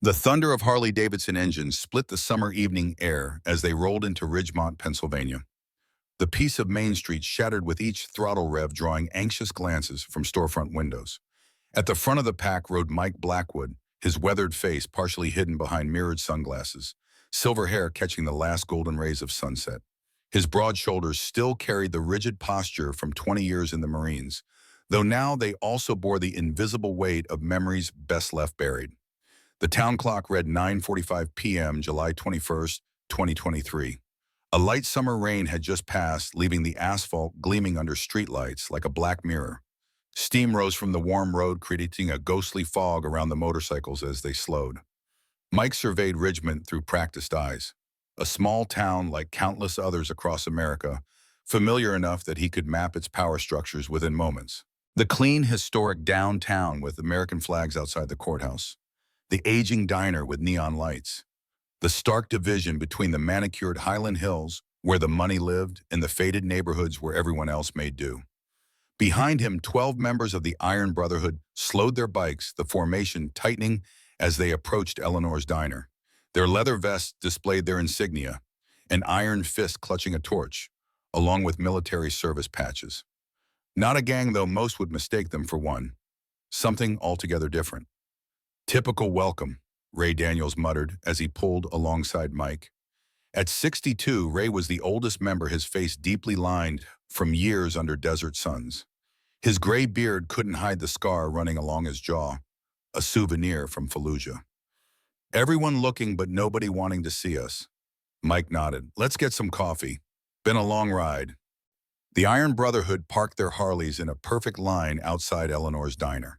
The thunder of Harley-Davidson engines split the summer evening air as they rolled into Ridgemont, Pennsylvania. The piece of Main Street shattered with each throttle rev drawing anxious glances from storefront windows. At the front of the pack rode Mike Blackwood, his weathered face partially hidden behind mirrored sunglasses, silver hair catching the last golden rays of sunset. His broad shoulders still carried the rigid posture from 20 years in the Marines, though now they also bore the invisible weight of memories best left buried. The town clock read 9:45 p.m., July 21st, 2023. A light summer rain had just passed, leaving the asphalt gleaming under streetlights like a black mirror. Steam rose from the warm road, creating a ghostly fog around the motorcycles as they slowed. Mike surveyed Ridgemont through practiced eyes. A small town like countless others across America, familiar enough that he could map its power structures within moments. The clean, historic downtown with American flags outside the courthouse. The aging diner with neon lights. The stark division between the manicured Highland Hills, where the money lived, and the faded neighborhoods where everyone else made do. Behind him, 12 members of the Iron Brotherhood slowed their bikes, the formation tightening as they approached Eleanor's diner. Their leather vests displayed their insignia, an iron fist clutching a torch, along with military service patches. Not a gang, though most would mistake them for one. Something altogether different. "Typical welcome," Ray Daniels muttered as he pulled alongside Mike. At 62, Ray was the oldest member, his face deeply lined from years under desert suns. His gray beard couldn't hide the scar running along his jaw, a souvenir from Fallujah. "Everyone looking but nobody wanting to see us." Mike nodded. "Let's get some coffee. Been a long ride." The Iron Brotherhood parked their Harleys in a perfect line outside Eleanor's diner.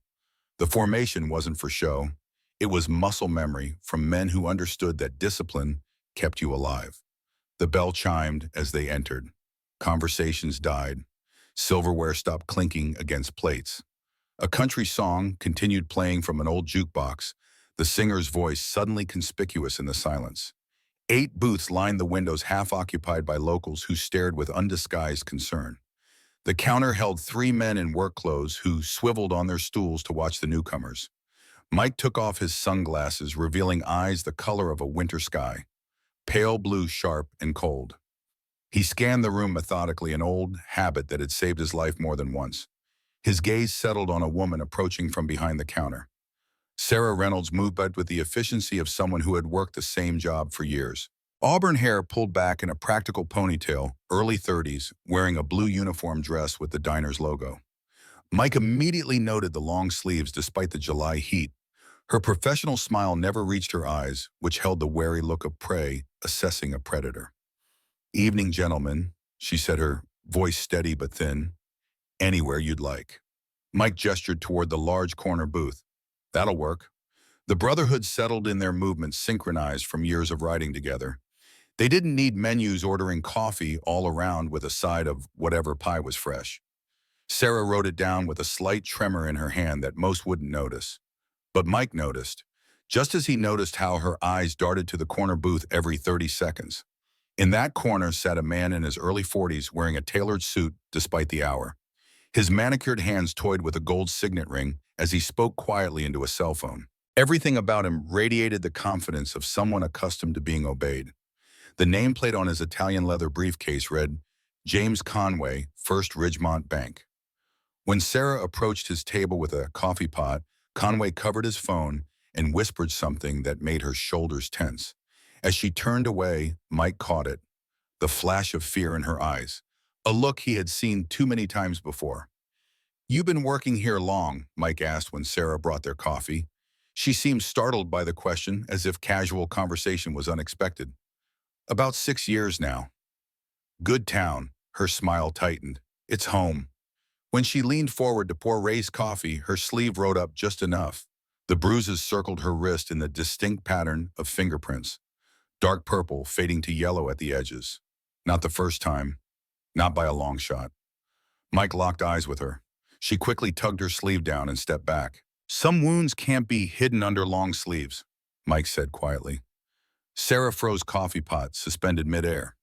The formation wasn't for show. It was muscle memory from men who understood that discipline kept you alive. The bell chimed as they entered. Conversations died. Silverware stopped clinking against plates. A country song continued playing from an old jukebox, the singer's voice suddenly conspicuous in the silence. 8 booths lined the windows, half occupied by locals who stared with undisguised concern. The counter held 3 men in work clothes who swiveled on their stools to watch the newcomers. Mike took off his sunglasses, revealing eyes the color of a winter sky, pale blue, sharp and cold. He scanned the room methodically, an old habit that had saved his life more than once. His gaze settled on a woman approaching from behind the counter. Sarah Reynolds moved with the efficiency of someone who had worked the same job for years. Auburn hair pulled back in a practical ponytail, early 30s, wearing a blue uniform dress with the diner's logo. Mike immediately noted the long sleeves despite the July heat. Her professional smile never reached her eyes, which held the wary look of prey assessing a predator. "Evening, gentlemen," she said, her voice steady but thin. "Anywhere you'd like." Mike gestured toward the large corner booth. "That'll work." The Brotherhood settled in, their movements synchronized from years of riding together. They didn't need menus, ordering coffee all around with a side of whatever pie was fresh. Sarah wrote it down with a slight tremor in her hand that most wouldn't notice. But Mike noticed, just as he noticed how her eyes darted to the corner booth every 30 seconds. In that corner sat a man in his early 40s wearing a tailored suit despite the hour. His manicured hands toyed with a gold signet ring as he spoke quietly into a cell phone. Everything about him radiated the confidence of someone accustomed to being obeyed. The nameplate on his Italian leather briefcase read, "James Conway, First Ridgemont Bank." When Sarah approached his table with a coffee pot, Conway covered his phone and whispered something that made her shoulders tense. As she turned away, Mike caught it, the flash of fear in her eyes, a look he had seen too many times before. "You been working here long?" Mike asked when Sarah brought their coffee. She seemed startled by the question, as if casual conversation was unexpected. "About 6 years now." "Good town." Her smile tightened. "It's home." When she leaned forward to pour Ray's coffee, her sleeve rode up just enough. The bruises circled her wrist in the distinct pattern of fingerprints, dark purple fading to yellow at the edges. Not the first time, not by a long shot. Mike locked eyes with her. She quickly tugged her sleeve down and stepped back. "Some wounds can't be hidden under long sleeves," Mike said quietly. Sarah froze coffee pot, suspended midair.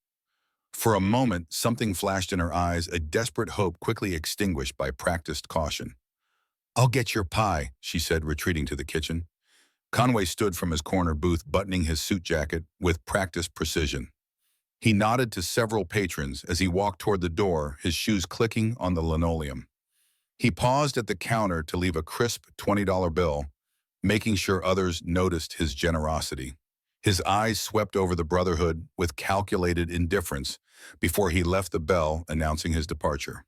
For a moment, something flashed in her eyes, a desperate hope quickly extinguished by practiced caution. "I'll get your pie," she said, retreating to the kitchen. Conway stood from his corner booth buttoning his suit jacket with practiced precision. He nodded to several patrons as he walked toward the door, his shoes clicking on the linoleum. He paused at the counter to leave a crisp $20 bill, making sure others noticed his generosity. His eyes swept over the Brotherhood with calculated indifference before he left the bell announcing his departure.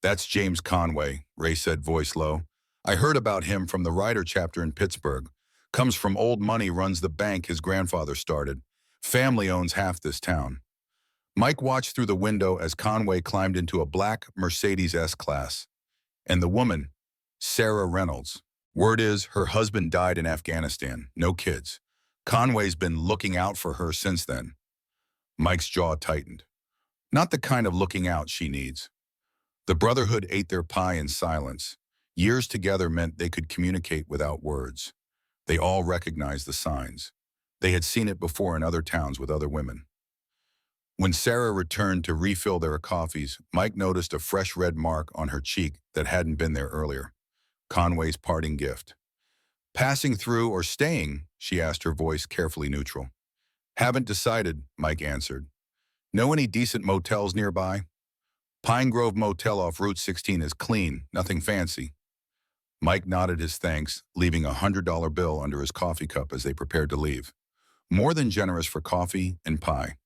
"That's James Conway," Ray said, voice low. "I heard about him from the writer chapter in Pittsburgh. Comes from old money, runs the bank his grandfather started. Family owns half this town." Mike watched through the window as Conway climbed into a black Mercedes S-Class. And the woman, Sarah Reynolds. Word is her husband died in Afghanistan, no kids. Conway's been looking out for her since then. Mike's jaw tightened. Not the kind of looking out she needs. The Brotherhood ate their pie in silence. Years together meant they could communicate without words. They all recognized the signs. They had seen it before in other towns with other women. When Sarah returned to refill their coffees, Mike noticed a fresh red mark on her cheek that hadn't been there earlier. Conway's parting gift. "Passing through or staying?" she asked, her voice carefully neutral. "Haven't decided," Mike answered. "Know any decent motels nearby?" "Pine Grove Motel off Route 16 is clean, nothing fancy." Mike nodded his thanks, leaving a $100 bill under his coffee cup as they prepared to leave. More than generous for coffee and pie.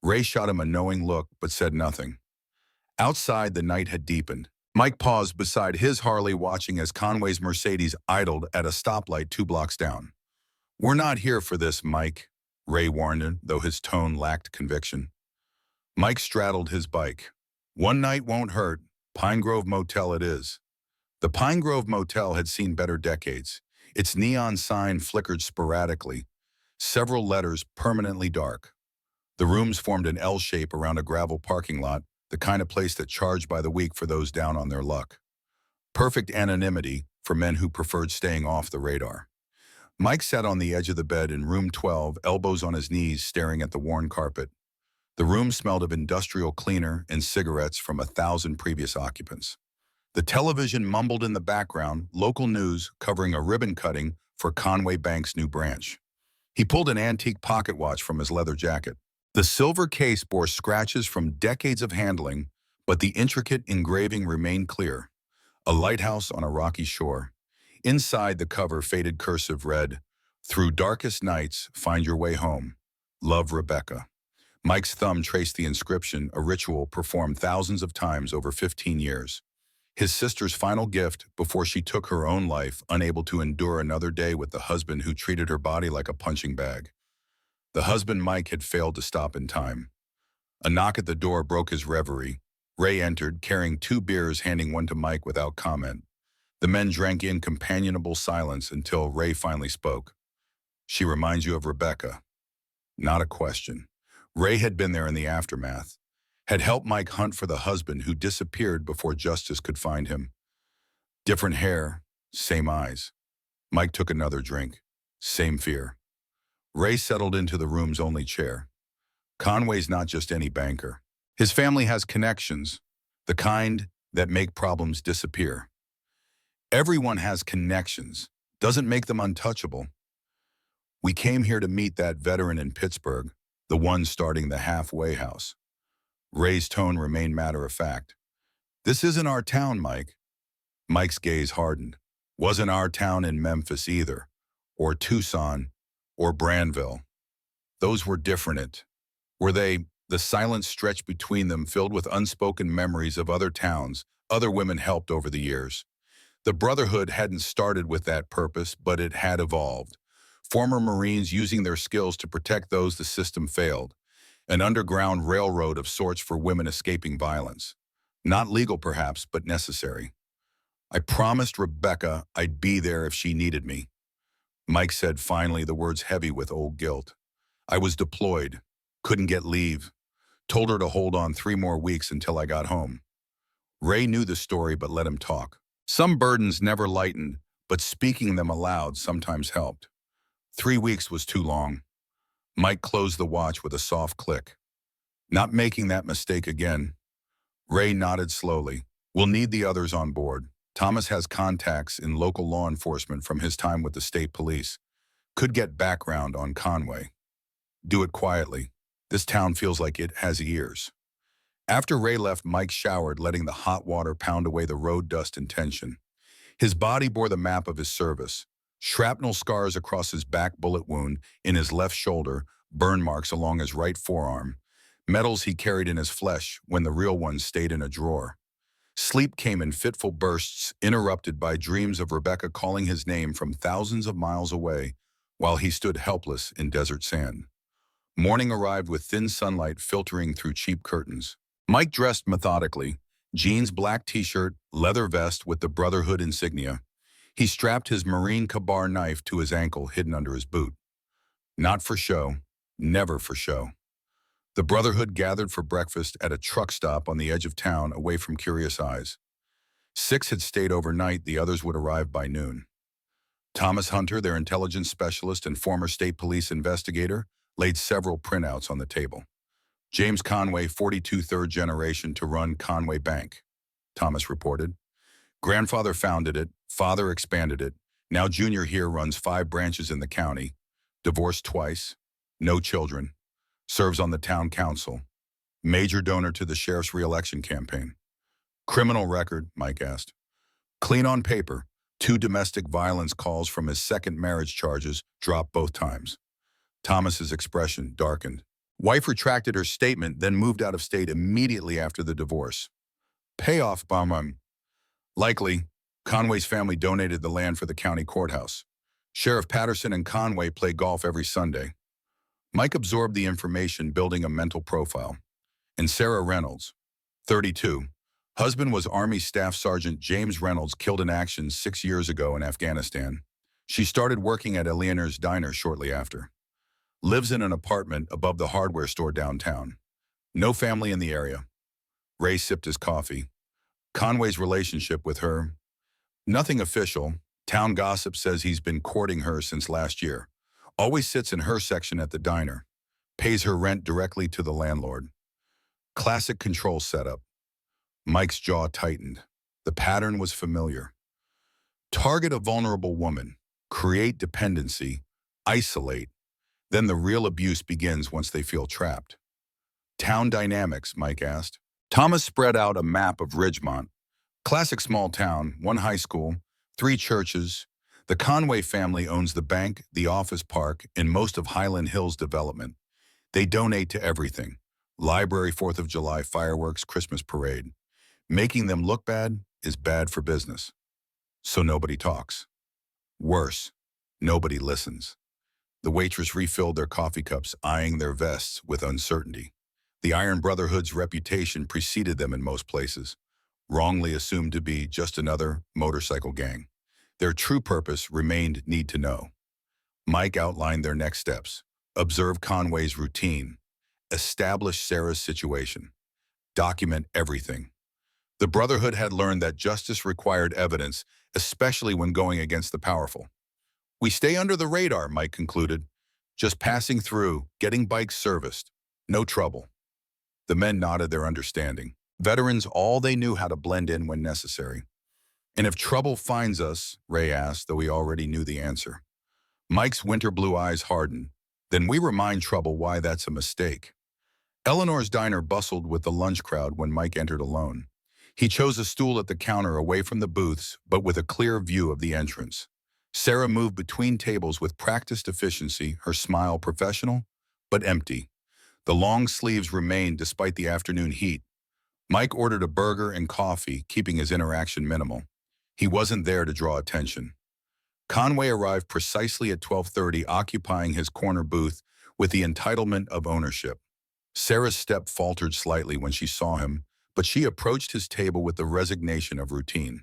Ray shot him a knowing look, but said nothing. Outside, the night had deepened. Mike paused beside his Harley, watching as Conway's Mercedes idled at a stoplight 2 blocks down. "We're not here for this, Mike," Ray warned him, though his tone lacked conviction. Mike straddled his bike. "One night won't hurt. Pine Grove Motel it is." The Pine Grove Motel had seen better decades. Its neon sign flickered sporadically, several letters permanently dark. The rooms formed an L shape around a gravel parking lot, the kind of place that charged by the week for those down on their luck. Perfect anonymity for men who preferred staying off the radar. Mike sat on the edge of the bed in room 12, elbows on his knees, staring at the worn carpet. The room smelled of industrial cleaner and cigarettes from 1,000 previous occupants. The television mumbled in the background, local news covering a ribbon cutting for Conway Bank's new branch. He pulled an antique pocket watch from his leather jacket. The silver case bore scratches from decades of handling, but the intricate engraving remained clear. A lighthouse on a rocky shore. Inside the cover, faded cursive read, "Through darkest nights, find your way home. Love, Rebecca." Mike's thumb traced the inscription, a ritual performed thousands of times over 15 years. His sister's final gift before she took her own life, unable to endure another day with the husband who treated her body like a punching bag. The husband Mike had failed to stop in time. A knock at the door broke his reverie. Ray entered, carrying 2 beers, handing one to Mike without comment. The men drank in companionable silence until Ray finally spoke. "She reminds you of Rebecca." Not a question. Ray had been there in the aftermath, had helped Mike hunt for the husband who disappeared before justice could find him. Different hair, same eyes. Mike took another drink. Same fear. Ray settled into the room's only chair. "Conway's not just any banker. His family has connections, the kind that make problems disappear." "Everyone has connections. Doesn't make them untouchable." "We came here to meet that veteran in Pittsburgh, the one starting the halfway house." Ray's tone remained matter of fact. "This isn't our town, Mike." Mike's gaze hardened. "Wasn't our town in Memphis either, or Tucson, or Branville. Those were different. Were they?" The silence stretched between them, filled with unspoken memories of other towns other women helped over the years. The Brotherhood hadn't started with that purpose, but it had evolved. Former Marines using their skills to protect those the system failed. An underground railroad of sorts for women escaping violence. Not legal, perhaps, but necessary. "I promised Rebecca I'd be there if she needed me." Mike said finally, the words heavy with old guilt. "I was deployed. Couldn't get leave. Told her to hold on 3 more weeks until I got home." Ray knew the story, but let him talk. Some burdens never lightened, but speaking them aloud sometimes helped. 3 weeks was too long. Mike closed the watch with a soft click. "Not making that mistake again." Ray nodded slowly. "We'll need the others on board. Thomas has contacts in local law enforcement from his time with the state police. Could get background on Conway. Do it quietly. This town feels like it has ears. After Ray left, Mike showered, letting the hot water pound away the road dust and tension. His body bore the map of his service. Shrapnel scars across his back, bullet wound in his left shoulder, burn marks along his right forearm, medals he carried in his flesh when the real ones stayed in a drawer. Sleep came in fitful bursts, interrupted by dreams of Rebecca calling his name from thousands of miles away while he stood helpless in desert sand. Morning arrived with thin sunlight filtering through cheap curtains. Mike dressed methodically, jeans, black t-shirt, leather vest with the Brotherhood insignia. He strapped his Marine Kabar knife to his ankle hidden under his boot. Not for show, never for show. The Brotherhood gathered for breakfast at a truck stop on the edge of town away from curious eyes. 6 had stayed overnight, the others would arrive by noon. Thomas Hunter, their intelligence specialist and former state police investigator, laid several printouts on the table. James Conway, 42, third generation to run Conway Bank, Thomas reported. Grandfather founded it, father expanded it. Now Junior here runs 5 branches in the county. Divorced twice, no children. Serves on the town council. Major donor to the sheriff's re-election campaign. Criminal record, Mike asked. Clean on paper. 2 domestic violence calls from his second marriage charges dropped both times. Thomas's expression darkened. Wife retracted her statement, then moved out of state immediately after the divorce. Payoff, bomb. Likely, Conway's family donated the land for the county courthouse. Sheriff Patterson and Conway play golf every Sunday. Mike absorbed the information, building a mental profile. And Sarah Reynolds, 32. Husband was Army Staff Sergeant James Reynolds, killed in action 6 years ago in Afghanistan. She started working at Eleanor's Diner shortly after. Lives in an apartment above the hardware store downtown. No family in the area. Ray sipped his coffee. Conway's relationship with her, nothing official. Town gossip says he's been courting her since last year. Always sits in her section at the diner. Pays her rent directly to the landlord. Classic control setup. Mike's jaw tightened. The pattern was familiar. Target a vulnerable woman. Create dependency. Isolate. Then the real abuse begins once they feel trapped. Town dynamics, Mike asked. Thomas spread out a map of Ridgemont. Classic small town, 1 high school, 3 churches. The Conway family owns the bank, the office park, and most of Highland Hills development. They donate to everything. Library, 4th of July, fireworks, Christmas parade. Making them look bad is bad for business. So nobody talks. Worse, nobody listens. The waitress refilled their coffee cups, eyeing their vests with uncertainty. The Iron Brotherhood's reputation preceded them in most places, wrongly assumed to be just another motorcycle gang. Their true purpose remained need to know. Mike outlined their next steps. Observe Conway's routine. Establish Sarah's situation. Document everything. The Brotherhood had learned that justice required evidence, especially when going against the powerful. We stay under the radar, Mike concluded. Just passing through, getting bikes serviced. No trouble. The men nodded their understanding. Veterans, all they knew how to blend in when necessary. And if trouble finds us, Ray asked, though he already knew the answer. Mike's winter blue eyes hardened. Then we remind trouble why that's a mistake. Eleanor's Diner bustled with the lunch crowd when Mike entered alone. He chose a stool at the counter away from the booths, but with a clear view of the entrance. Sarah moved between tables with practiced efficiency, her smile professional, but empty. The long sleeves remained despite the afternoon heat. Mike ordered a burger and coffee, keeping his interaction minimal. He wasn't there to draw attention. Conway arrived precisely at 12:30, occupying his corner booth with the entitlement of ownership. Sarah's step faltered slightly when she saw him, but she approached his table with the resignation of routine.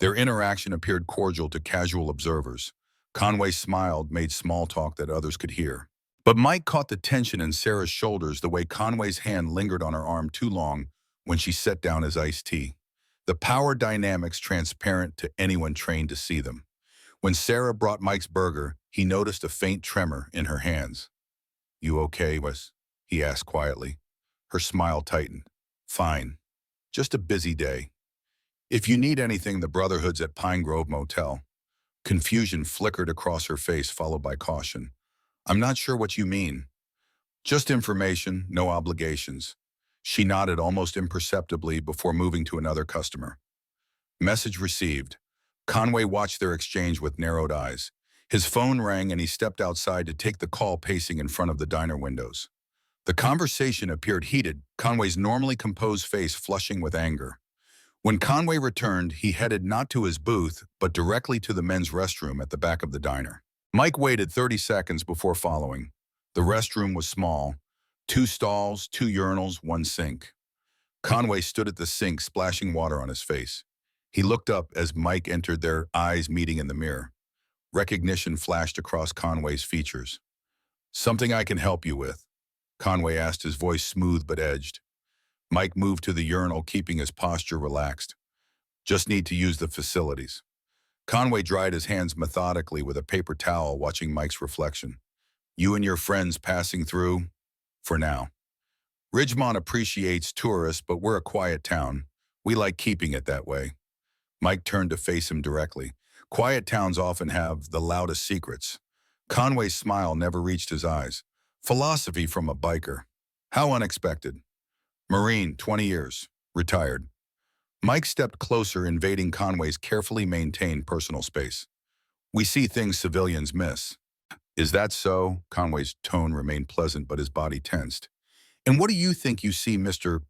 Their interaction appeared cordial to casual observers. Conway smiled, made small talk that others could hear. But Mike caught the tension in Sarah's shoulders, the way Conway's hand lingered on her arm too long when she set down his iced tea. The power dynamics transparent to anyone trained to see them. When Sarah brought Mike's burger, he noticed a faint tremor in her hands. You okay, Wes? He asked quietly. Her smile tightened. Fine. Just a busy day. If you need anything, the Brotherhood's at Pine Grove Motel. Confusion flickered across her face, followed by caution. I'm not sure what you mean. Just information, no obligations. She nodded almost imperceptibly before moving to another customer. Message received. Conway watched their exchange with narrowed eyes. His phone rang and he stepped outside to take the call, pacing in front of the diner windows. The conversation appeared heated, Conway's normally composed face flushing with anger. When Conway returned, he headed not to his booth, but directly to the men's restroom at the back of the diner. Mike waited 30 seconds before following. The restroom was small. 2 stalls, 2 urinals, 1 sink. Conway stood at the sink, splashing water on his face. He looked up as Mike entered, their eyes meeting in the mirror. Recognition flashed across Conway's features. Something I can help you with? Conway asked, his voice smooth but edged. Mike moved to the urinal, keeping his posture relaxed. Just need to use the facilities. Conway dried his hands methodically with a paper towel, watching Mike's reflection. You and your friends passing through? For now. Ridgemont appreciates tourists, but we're a quiet town. We like keeping it that way. Mike turned to face him directly. Quiet towns often have the loudest secrets. Conway's smile never reached his eyes. Philosophy from a biker. How unexpected. Marine, 20 years. Retired. Mike stepped closer, invading Conway's carefully maintained personal space. We see things civilians miss. Is that so? Conway's tone remained pleasant, but his body tensed. And what do you think you see, Mr.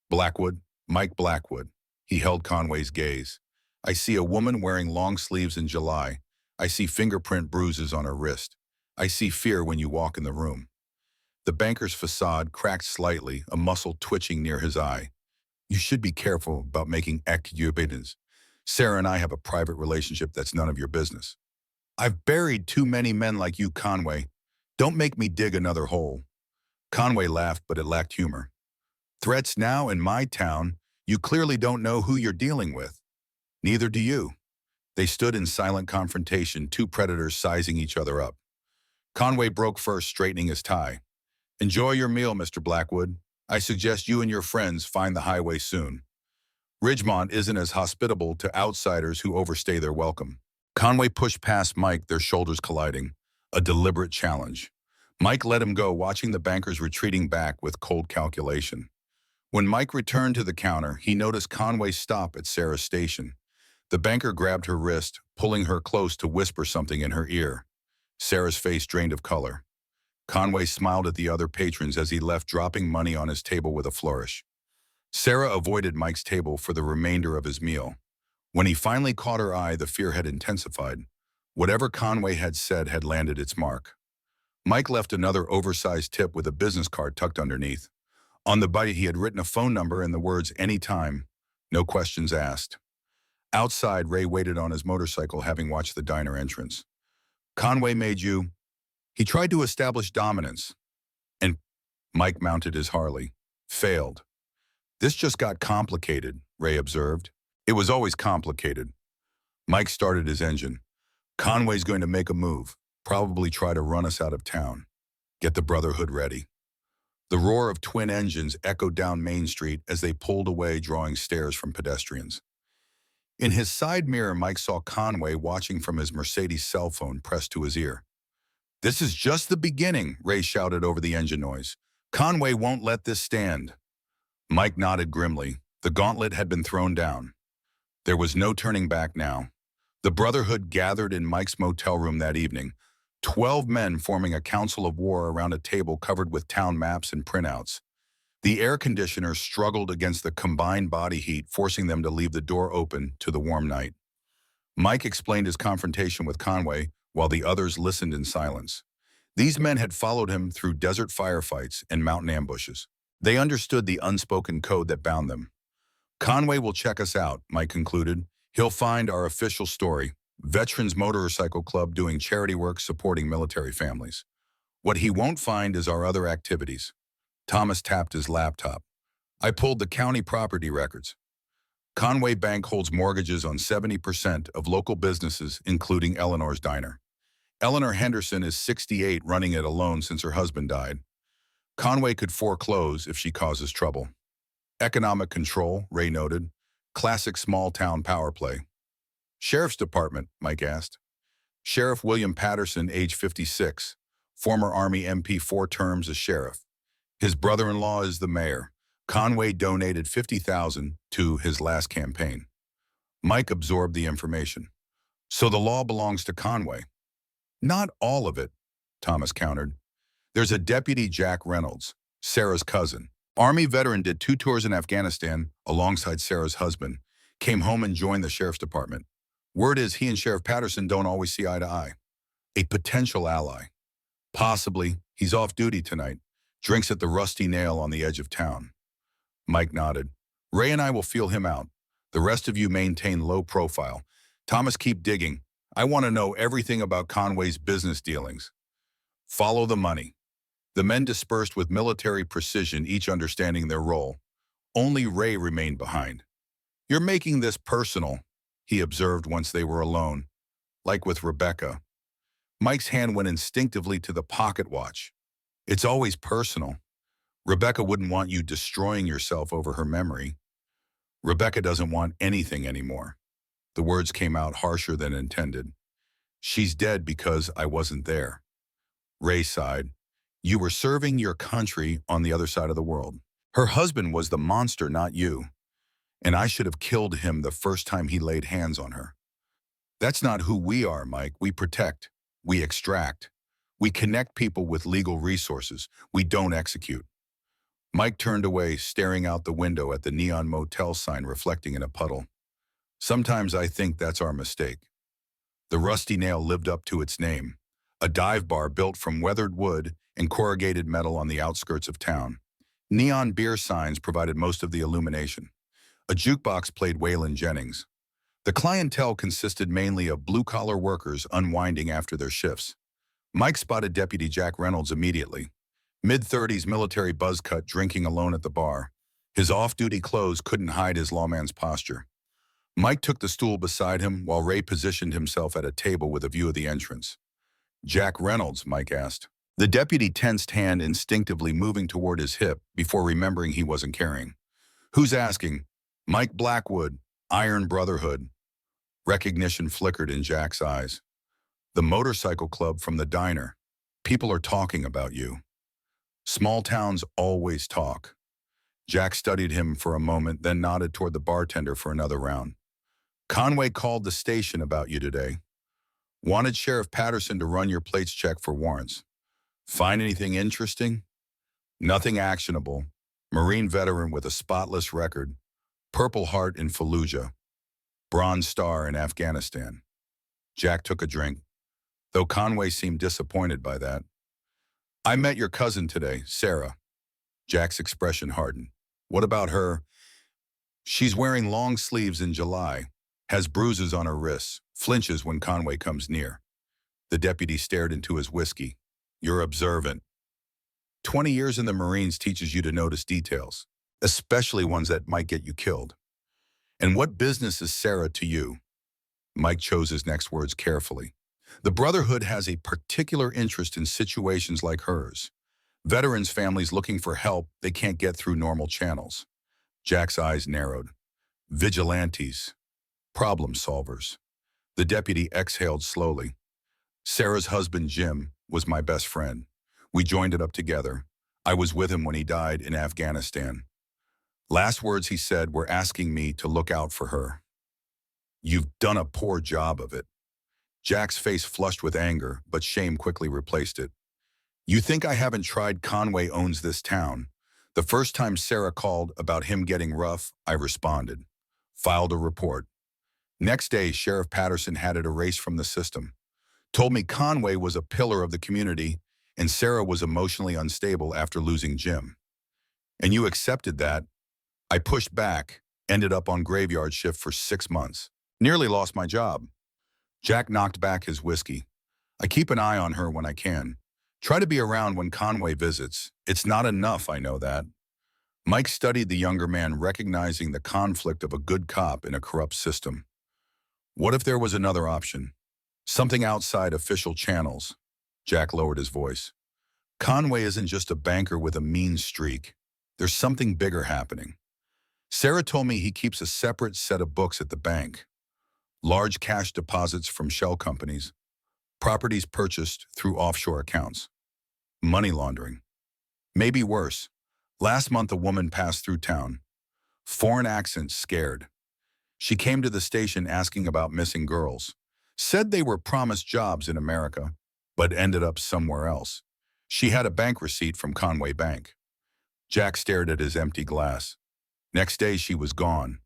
Blackwood? Mike Blackwood. He held Conway's gaze. I see a woman wearing long sleeves in July. I see fingerprint bruises on her wrist. I see fear when you walk in the room. The banker's facade cracked slightly, a muscle twitching near his eye. You should be careful about making accusations. Sarah and I have a private relationship that's none of your business. I've buried too many men like you, Conway. Don't make me dig another hole. Conway laughed, but it lacked humor. Threats now in my town? You clearly don't know who you're dealing with. Neither do you. They stood in silent confrontation, 2 predators sizing each other up. Conway broke first, straightening his tie. Enjoy your meal, Mr. Blackwood. I suggest you and your friends find the highway soon. Ridgemont isn't as hospitable to outsiders who overstay their welcome. Conway pushed past Mike, their shoulders colliding. A deliberate challenge. Mike let him go, watching the bankers retreating back with cold calculation. When Mike returned to the counter, he noticed Conway stop at Sarah's station. The banker grabbed her wrist, pulling her close to whisper something in her ear. Sarah's face drained of color. Conway smiled at the other patrons as he left, dropping money on his table with a flourish. Sarah avoided Mike's table for the remainder of his meal. When he finally caught her eye, the fear had intensified. Whatever Conway had said had landed its mark. Mike left another oversized tip with a business card tucked underneath. On the bite, he had written a phone number and the words, anytime, no questions asked. Outside, Ray waited on his motorcycle, having watched the diner entrance. Conway made you... He tried to establish dominance. And Mike mounted his Harley. Failed. This just got complicated, Ray observed. It was always complicated. Mike started his engine. Conway's going to make a move, probably try to run us out of town. Get the Brotherhood ready. The roar of twin engines echoed down Main Street as they pulled away, drawing stares from pedestrians. In his side mirror, Mike saw Conway watching from his Mercedes cell phone pressed to his ear. This is just the beginning, Ray shouted over the engine noise. Conway won't let this stand. Mike nodded grimly. The gauntlet had been thrown down. There was no turning back now. The Brotherhood gathered in Mike's motel room that evening, 12 men forming a council of war around a table covered with town maps and printouts. The air conditioner struggled against the combined body heat, forcing them to leave the door open to the warm night. Mike explained his confrontation with Conway, while the others listened in silence. These men had followed him through desert firefights and mountain ambushes. They understood the unspoken code that bound them. Conway will check us out, Mike concluded. He'll find our official story, Veterans Motorcycle Club doing charity work supporting military families. What he won't find is our other activities. Thomas tapped his laptop. I pulled the county property records. Conway Bank holds mortgages on 70% of local businesses, including Eleanor's Diner. Eleanor Henderson is 68, running it alone since her husband died. Conway could foreclose if she causes trouble. Economic control, Ray noted. Classic small-town power play. Sheriff's Department, Mike asked. Sheriff William Patterson, age 56, former Army MP, 4 terms as sheriff. His brother-in-law is the mayor. Conway donated $50,000 to his last campaign. Mike absorbed the information. So the law belongs to Conway. Not all of it, Thomas countered. There's a deputy, Jack Reynolds, Sarah's cousin. Army veteran, did 2 tours in Afghanistan alongside Sarah's husband, came home and joined the sheriff's department. Word is he and Sheriff Patterson don't always see eye to eye. A potential ally. Possibly, he's off duty tonight. Drinks at the Rusty Nail on the edge of town. Mike nodded. Ray and I will feel him out. The rest of you maintain low profile. Thomas, keep digging. I want to know everything about Conway's business dealings. Follow the money. The men dispersed with military precision, each understanding their role. Only Ray remained behind. You're making this personal, he observed once they were alone. Like with Rebecca. Mike's hand went instinctively to the pocket watch. It's always personal. Rebecca wouldn't want you destroying yourself over her memory. Rebecca doesn't want anything anymore. The words came out harsher than intended. She's dead because I wasn't there. Ray sighed. You were serving your country on the other side of the world. Her husband was the monster, not you. And I should have killed him the first time he laid hands on her. That's not who we are, Mike. We protect. We extract. We connect people with legal resources. We don't execute. Mike turned away, staring out the window at the neon motel sign reflecting in a puddle. Sometimes I think that's our mistake. The Rusty Nail lived up to its name, a dive bar built from weathered wood and corrugated metal on the outskirts of town. Neon beer signs provided most of the illumination. A jukebox played Waylon Jennings. The clientele consisted mainly of blue-collar workers unwinding after their shifts. Mike spotted Deputy Jack Reynolds immediately. Mid-30s military buzz cut, drinking alone at the bar. His off-duty clothes couldn't hide his lawman's posture. Mike took the stool beside him while Ray positioned himself at a table with a view of the entrance. Jack Reynolds, Mike asked. The deputy tensed, hand instinctively moving toward his hip before remembering he wasn't carrying. Who's asking? Mike Blackwood, Iron Brotherhood. Recognition flickered in Jack's eyes. The motorcycle club from the diner. People are talking about you. Small towns always talk. Jack studied him for a moment, then nodded toward the bartender for another round. Conway called the station about you today. Wanted Sheriff Patterson to run your plates check for warrants. Find anything interesting? Nothing actionable. Marine veteran with a spotless record. Purple Heart in Fallujah. Bronze Star in Afghanistan. Jack took a drink, though Conway seemed disappointed by that. I met your cousin today, Sarah. Jack's expression hardened. What about her? She's wearing long sleeves in July, has bruises on her wrists, flinches when Conway comes near. The deputy stared into his whiskey. You're observant. 20 years in the Marines teaches you to notice details, especially ones that might get you killed. And what business is Sarah to you? Mike chose his next words carefully. The Brotherhood has a particular interest in situations like hers. Veterans' families looking for help they can't get through normal channels. Jack's eyes narrowed. Vigilantes. Problem solvers. The deputy exhaled slowly. Sarah's husband, Jim, was my best friend. We joined it up together. I was with him when he died in Afghanistan. Last words he said were asking me to look out for her. You've done a poor job of it. Jack's face flushed with anger, but shame quickly replaced it. You think I haven't tried? Conway owns this town. The first time Sarah called about him getting rough, I responded. Filed a report. Next day, Sheriff Patterson had it erased from the system. Told me Conway was a pillar of the community and Sarah was emotionally unstable after losing Jim. And you accepted that. I pushed back, ended up on graveyard shift for 6 months. Nearly lost my job. Jack knocked back his whiskey. I keep an eye on her when I can. Try to be around when Conway visits. It's not enough, I know that. Mike studied the younger man, recognizing the conflict of a good cop in a corrupt system. What if there was another option? Something outside official channels? Jack lowered his voice. Conway isn't just a banker with a mean streak. There's something bigger happening. Sarah told me he keeps a separate set of books at the bank. Large cash deposits from shell companies, properties purchased through offshore accounts, money laundering. Maybe worse. Last month, a woman passed through town, foreign accent scared. She came to the station asking about missing girls, said they were promised jobs in America, but ended up somewhere else. She had a bank receipt from Conway Bank. Jack stared at his empty glass. Next day, she was gone.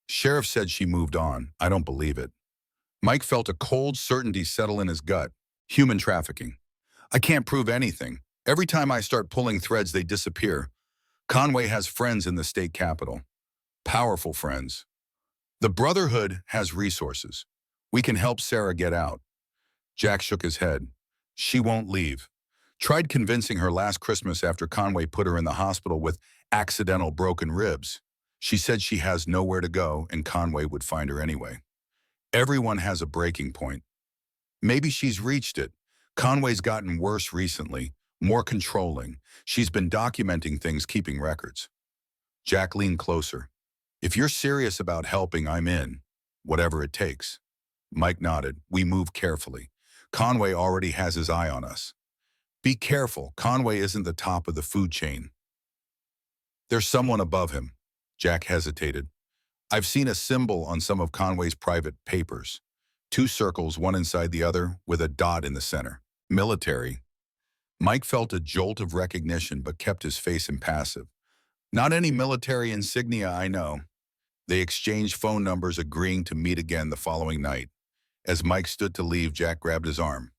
Sheriff said she moved on. I don't believe it. Mike felt a cold certainty settle in his gut. Human trafficking. I can't prove anything. Every time I start pulling threads, they disappear. Conway has friends in the state capitol. Powerful friends. The Brotherhood has resources. We can help Sarah get out. Jack shook his head. She won't leave. Tried convincing her last Christmas after Conway put her in the hospital with accidental broken ribs. She said she has nowhere to go and Conway would find her anyway. Everyone has a breaking point. Maybe she's reached it. Conway's gotten worse recently, more controlling. She's been documenting things, keeping records. Jack leaned closer. If you're serious about helping, I'm in. Whatever it takes. Mike nodded. We move carefully. Conway already has his eye on us. Be careful. Conway isn't the top of the food chain. There's someone above him. Jack hesitated. I've seen a symbol on some of Conway's private papers. 2 circles, one inside the other, with a dot in the center. Military. Mike felt a jolt of recognition but kept his face impassive. Not any military insignia, I know. They exchanged phone numbers, agreeing to meet again the following night. As Mike stood to leave, Jack grabbed his arm.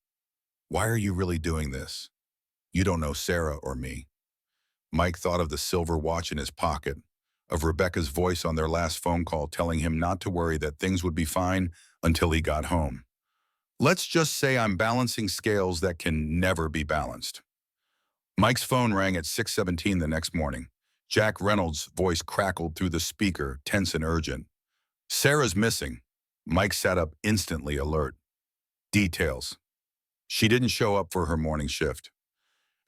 Why are you really doing this? You don't know Sarah or me. Mike thought of the silver watch in his pocket, of Rebecca's voice on their last phone call telling him not to worry, that things would be fine until he got home. Let's just say I'm balancing scales that can never be balanced. Mike's phone rang at 6:17 the next morning. Jack Reynolds' voice crackled through the speaker, tense and urgent. Sarah's missing. Mike sat up instantly, alert. Details. She didn't show up for her morning shift.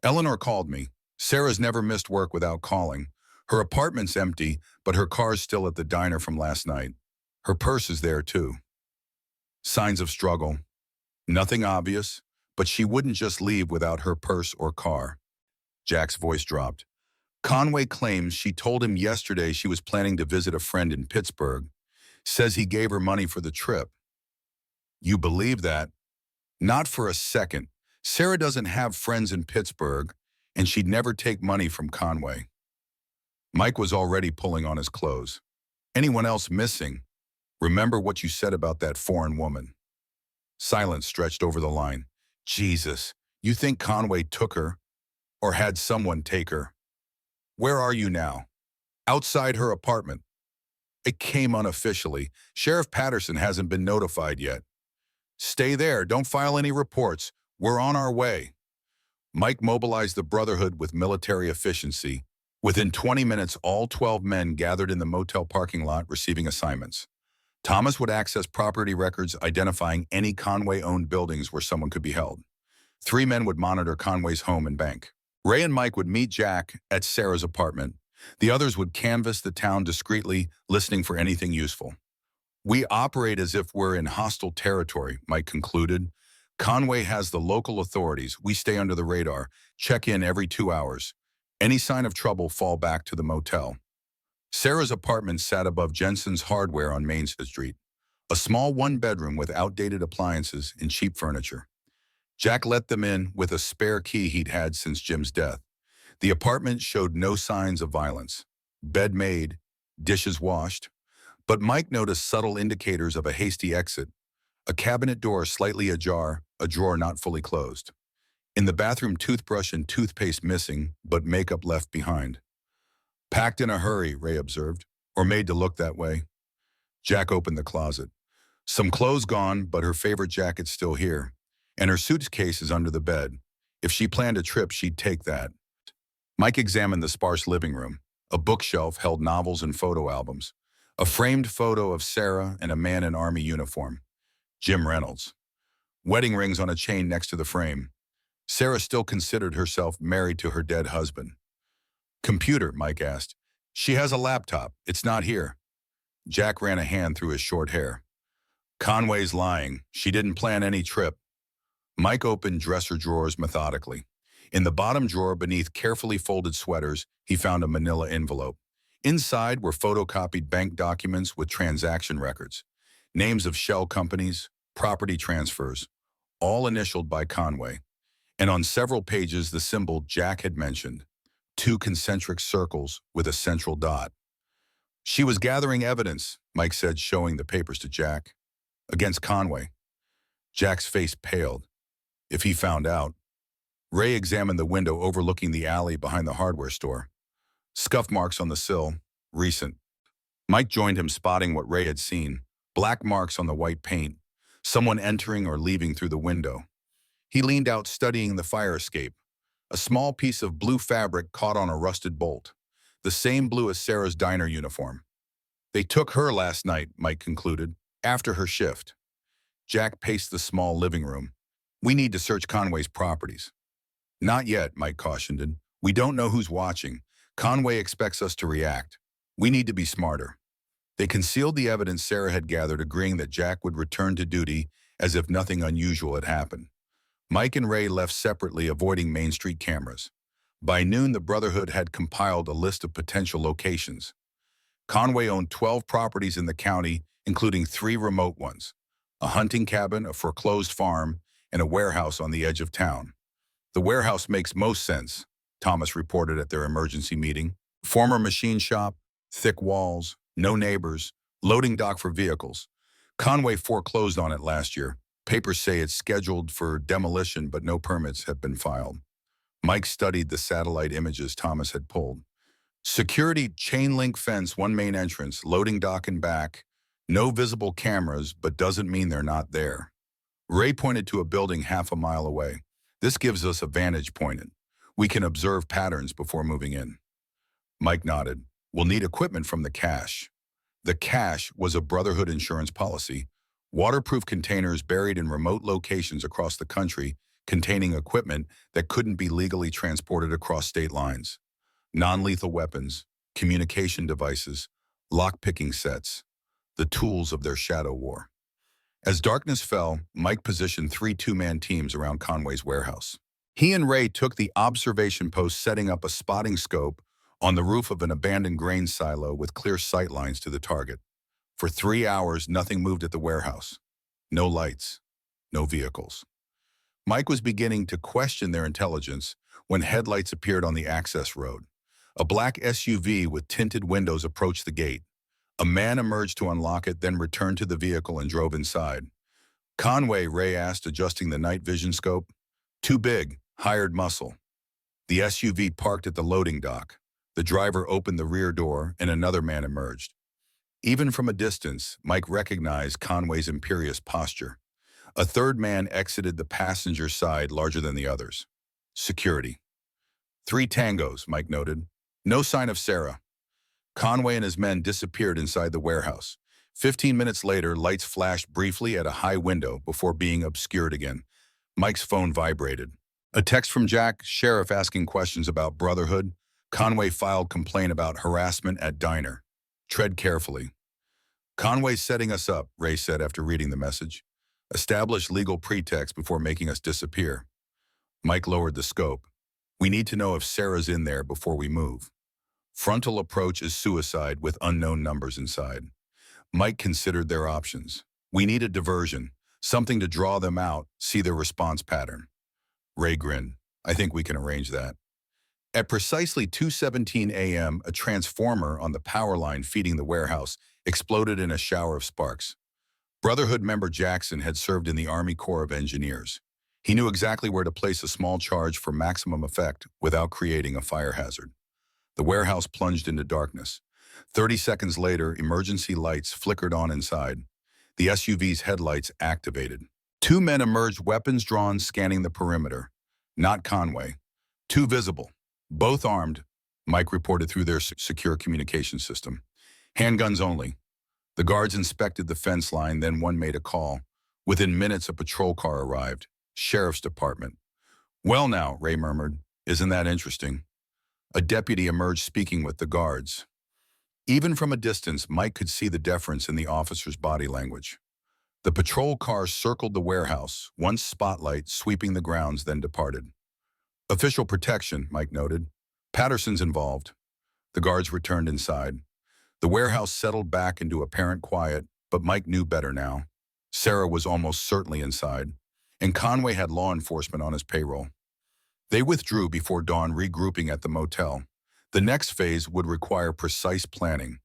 Eleanor called me. Sarah's never missed work without calling. Her apartment's empty, but her car's still at the diner from last night. Her purse is there too. Signs of struggle. Nothing obvious, but she wouldn't just leave without her purse or car. Jack's voice dropped. Conway claims she told him yesterday she was planning to visit a friend in Pittsburgh. Says he gave her money for the trip. You believe that? Not for a second. Sarah doesn't have friends in Pittsburgh, and she'd never take money from Conway. Mike was already pulling on his clothes. Anyone else missing? Remember what you said about that foreign woman. Silence stretched over the line. Jesus, you think Conway took her? Or had someone take her? Where are you now? Outside her apartment. It came unofficially. Sheriff Patterson hasn't been notified yet. Stay there. Don't file any reports. We're on our way. Mike mobilized the Brotherhood with military efficiency. Within 20 minutes, all 12 men gathered in the motel parking lot receiving assignments. Thomas would access property records identifying any Conway-owned buildings where someone could be held. 3 men would monitor Conway's home and bank. Ray and Mike would meet Jack at Sarah's apartment. The others would canvass the town discreetly, listening for anything useful. We operate as if we're in hostile territory, Mike concluded. Conway has the local authorities. We stay under the radar, check in every 2 hours. Any sign of trouble, fall back to the motel. Sarah's apartment sat above Jensen's Hardware on Main Street, a small 1-bedroom with outdated appliances and cheap furniture. Jack let them in with a spare key he'd had since Jim's death. The apartment showed no signs of violence. Bed made, dishes washed, but Mike noticed subtle indicators of a hasty exit. A cabinet door slightly ajar, a drawer not fully closed. In the bathroom, toothbrush and toothpaste missing, but makeup left behind. Packed in a hurry, Ray observed, or made to look that way. Jack opened the closet. Some clothes gone, but her favorite jacket's still here. And her suitcase is under the bed. If she planned a trip, she'd take that. Mike examined the sparse living room. A bookshelf held novels and photo albums. A framed photo of Sarah and a man in army uniform. Jim Reynolds. Wedding rings on a chain next to the frame. Sarah still considered herself married to her dead husband. Computer, Mike asked. She has a laptop. It's not here. Jack ran a hand through his short hair. Conway's lying. She didn't plan any trip. Mike opened dresser drawers methodically. In the bottom drawer, beneath carefully folded sweaters, he found a manila envelope. Inside were photocopied bank documents with transaction records, names of shell companies, property transfers, all initialed by Conway. And on several pages, the symbol Jack had mentioned, two concentric circles with a central dot. She was gathering evidence, Mike said, showing the papers to Jack, against Conway. Jack's face paled. If he found out. Ray examined the window overlooking the alley behind the hardware store. Scuff marks on the sill, recent. Mike joined him, spotting what Ray had seen. Black marks on the white paint, someone entering or leaving through the window. He leaned out, studying the fire escape. A small piece of blue fabric caught on a rusted bolt, the same blue as Sarah's diner uniform. They took her last night, Mike concluded, after her shift. Jack paced the small living room. We need to search Conway's properties. Not yet, Mike cautioned. We don't know who's watching. Conway expects us to react. We need to be smarter. They concealed the evidence Sarah had gathered, agreeing that Jack would return to duty as if nothing unusual had happened. Mike and Ray left separately, avoiding Main Street cameras. By noon, the Brotherhood had compiled a list of potential locations. Conway owned 12 properties in the county, including 3 remote ones, a hunting cabin, a foreclosed farm, and a warehouse on the edge of town. The warehouse makes most sense, Thomas reported at their emergency meeting. Former machine shop, thick walls, no neighbors, loading dock for vehicles. Conway foreclosed on it last year. Papers say it's scheduled for demolition, but no permits have been filed. Mike studied the satellite images Thomas had pulled. Security chain link fence, one main entrance, loading dock and back. No visible cameras, but doesn't mean they're not there. Ray pointed to a building half a mile away. This gives us a vantage point. We can observe patterns before moving in. Mike nodded. We'll need equipment from the cache. The cache was a Brotherhood insurance policy, waterproof containers buried in remote locations across the country containing equipment that couldn't be legally transported across state lines. Non-lethal weapons, communication devices, lock-picking sets, the tools of their shadow war. As darkness fell, Mike positioned 3 two-man teams around Conway's warehouse. He and Ray took the observation post, setting up a spotting scope on the roof of an abandoned grain silo with clear sight lines to the target. For 3 hours, nothing moved at the warehouse. No lights, no vehicles. Mike was beginning to question their intelligence when headlights appeared on the access road. A black SUV with tinted windows approached the gate. A man emerged to unlock it, then returned to the vehicle and drove inside. Conway, Ray asked, adjusting the night vision scope. Too big, hired muscle. The SUV parked at the loading dock. The driver opened the rear door and another man emerged. Even from a distance, Mike recognized Conway's imperious posture. A third man exited the passenger side, larger than the others. Security. 3 tangos, Mike noted. No sign of Sarah. Conway and his men disappeared inside the warehouse. 15 minutes later, lights flashed briefly at a high window before being obscured again. Mike's phone vibrated. A text from Jack, sheriff, asking questions about Brotherhood. Conway filed complaint about harassment at diner. Tread carefully. Conway's setting us up, Ray said after reading the message. Establish legal pretext before making us disappear. Mike lowered the scope. We need to know if Sarah's in there before we move. Frontal approach is suicide with unknown numbers inside. Mike considered their options. We need a diversion, something to draw them out, see their response pattern. Ray grinned. I think we can arrange that. At precisely 2:17 a.m., a transformer on the power line feeding the warehouse exploded in a shower of sparks. Brotherhood member Jackson had served in the Army Corps of Engineers. He knew exactly where to place a small charge for maximum effect without creating a fire hazard. The warehouse plunged into darkness. 30 seconds later, emergency lights flickered on inside. The SUV's headlights activated. 2 men emerged, weapons drawn, scanning the perimeter. Not Conway. 2 visible. Both armed, Mike reported through their secure communication system. Handguns only. The guards inspected the fence line, then one made a call. Within minutes, a patrol car arrived. Sheriff's Department. Well now, Ray murmured. Isn't that interesting? A deputy emerged, speaking with the guards. Even from a distance, Mike could see the deference in the officer's body language. The patrol car circled the warehouse, one spotlight sweeping the grounds, then departed. Official protection, Mike noted. Patterson's involved. The guards returned inside. The warehouse settled back into apparent quiet, but Mike knew better now. Sarah was almost certainly inside, and Conway had law enforcement on his payroll. They withdrew before dawn, regrouping at the motel. The next phase would require precise planning.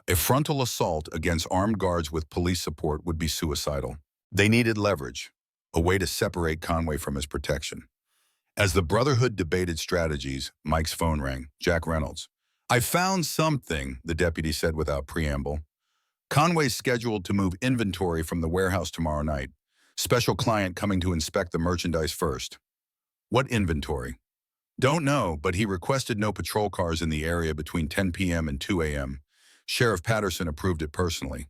A frontal assault against armed guards with police support would be suicidal. They needed leverage, a way to separate Conway from his protection. As the Brotherhood debated strategies, Mike's phone rang. Jack Reynolds. "I found something," the deputy said without preamble. "Conway's scheduled to move inventory from the warehouse tomorrow night. Special client coming to inspect the merchandise first." "What inventory?" "Don't know, but he requested no patrol cars in the area between 10 p.m. and 2 a.m. Sheriff Patterson approved it personally."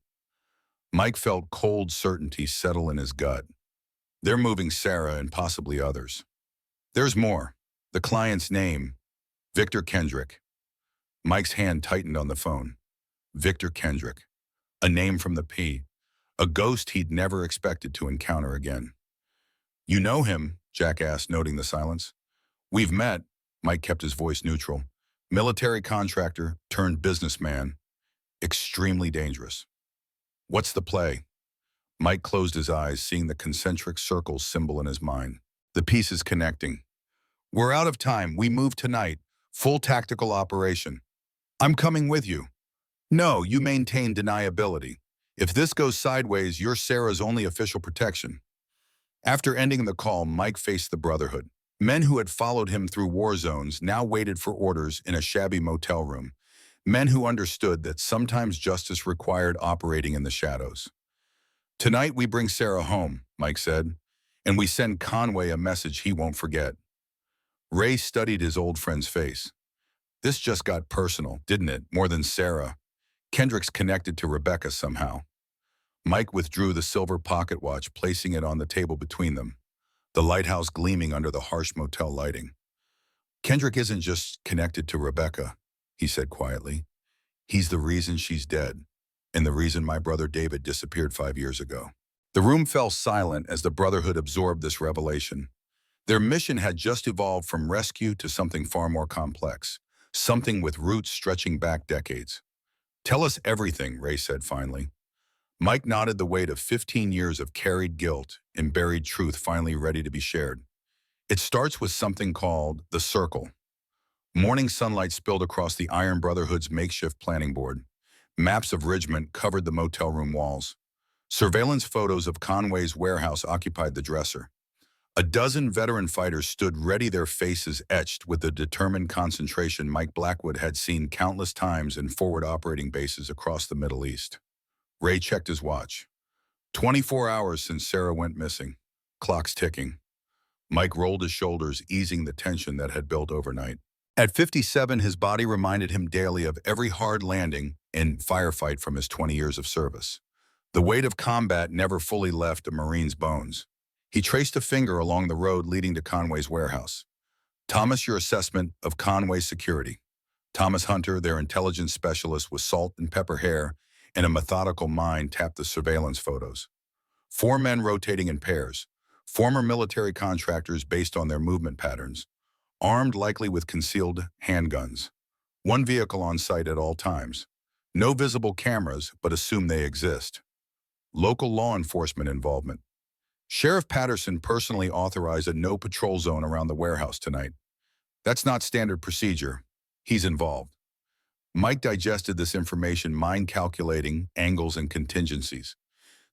Mike felt cold certainty settle in his gut. They're moving Sarah and possibly others. There's more. The client's name, Victor Kendrick. Mike's hand tightened on the phone. Victor Kendrick. A name from the P. A ghost he'd never expected to encounter again. "You know him?" Jack asked, noting the silence. "We've met." Mike kept his voice neutral. "Military contractor turned businessman. Extremely dangerous." "What's the play?" Mike closed his eyes, seeing the concentric circles symbol in his mind. The pieces connecting. "We're out of time. We move tonight. Full tactical operation." "I'm coming with you." "No, you maintain deniability. If this goes sideways, you're Sarah's only official protection." After ending the call, Mike faced the Brotherhood. Men who had followed him through war zones now waited for orders in a shabby motel room. Men who understood that sometimes justice required operating in the shadows. "Tonight we bring Sarah home," Mike said, "and we send Conway a message he won't forget." Ray studied his old friend's face. This just got personal, didn't it? More than Sarah. Kendrick's connected to Rebecca somehow. Mike withdrew the silver pocket watch, placing it on the table between them, the lighthouse gleaming under the harsh motel lighting. "Kendrick isn't just connected to Rebecca," he said quietly. "He's the reason she's dead, and the reason my brother David disappeared 5 years ago." The room fell silent as the Brotherhood absorbed this revelation. Their mission had just evolved from rescue to something far more complex, something with roots stretching back decades. "Tell us everything," Ray said finally. Mike nodded, the weight of 15 years of carried guilt and buried truth finally ready to be shared. "It starts with something called the Circle." Morning sunlight spilled across the Iron Brotherhood's makeshift planning board. Maps of Ridgemont covered the motel room walls. Surveillance photos of Conway's warehouse occupied the dresser. A dozen veteran fighters stood ready, their faces etched with the determined concentration Mike Blackwood had seen countless times in forward operating bases across the Middle East. Ray checked his watch. 24 hours since Sarah went missing. Clock's ticking. Mike rolled his shoulders, easing the tension that had built overnight. At 57, his body reminded him daily of every hard landing and firefight from his 20 years of service. The weight of combat never fully left a Marine's bones. He traced a finger along the road leading to Conway's warehouse. "Thomas, your assessment of Conway's security." Thomas Hunter, their intelligence specialist with salt and pepper hair and a methodical mind, tapped the surveillance photos. 4 men rotating in pairs, former military contractors based on their movement patterns, armed likely with concealed handguns. 1 vehicle on site at all times. No visible cameras, but assume they exist. Local law enforcement involvement. Sheriff Patterson personally authorized a no patrol zone around the warehouse tonight. That's not standard procedure. He's involved. Mike digested this information, mind calculating angles and contingencies.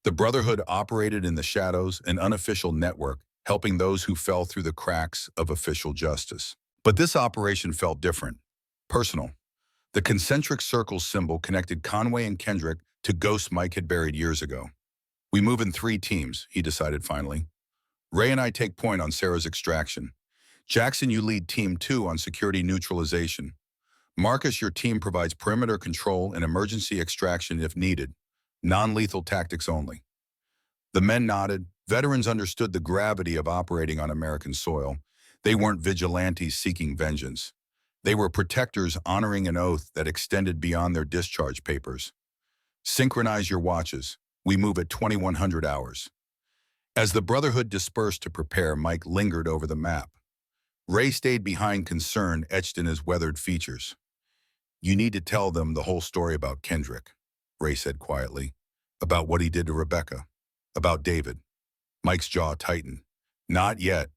The Brotherhood operated in the shadows, an unofficial network, helping those who fell through the cracks of official justice. But this operation felt different, personal. The concentric circle symbol connected Conway and Kendrick to ghosts Mike had buried years ago. "We move in 3 teams, he decided finally. "Ray and I take point on Sarah's extraction. Jackson, you lead Team 2 on security neutralization. Marcus, your team provides perimeter control and emergency extraction if needed. Non-lethal tactics only." The men nodded. Veterans understood the gravity of operating on American soil. They weren't vigilantes seeking vengeance. They were protectors honoring an oath that extended beyond their discharge papers. "Synchronize your watches. We move at 2100 hours. As the Brotherhood dispersed to prepare, Mike lingered over the map. Ray stayed behind, concern etched in his weathered features. You need to tell them the whole story about Kendrick, Ray said quietly. About what he did to Rebecca. About David. Mike's jaw tightened. Not yet.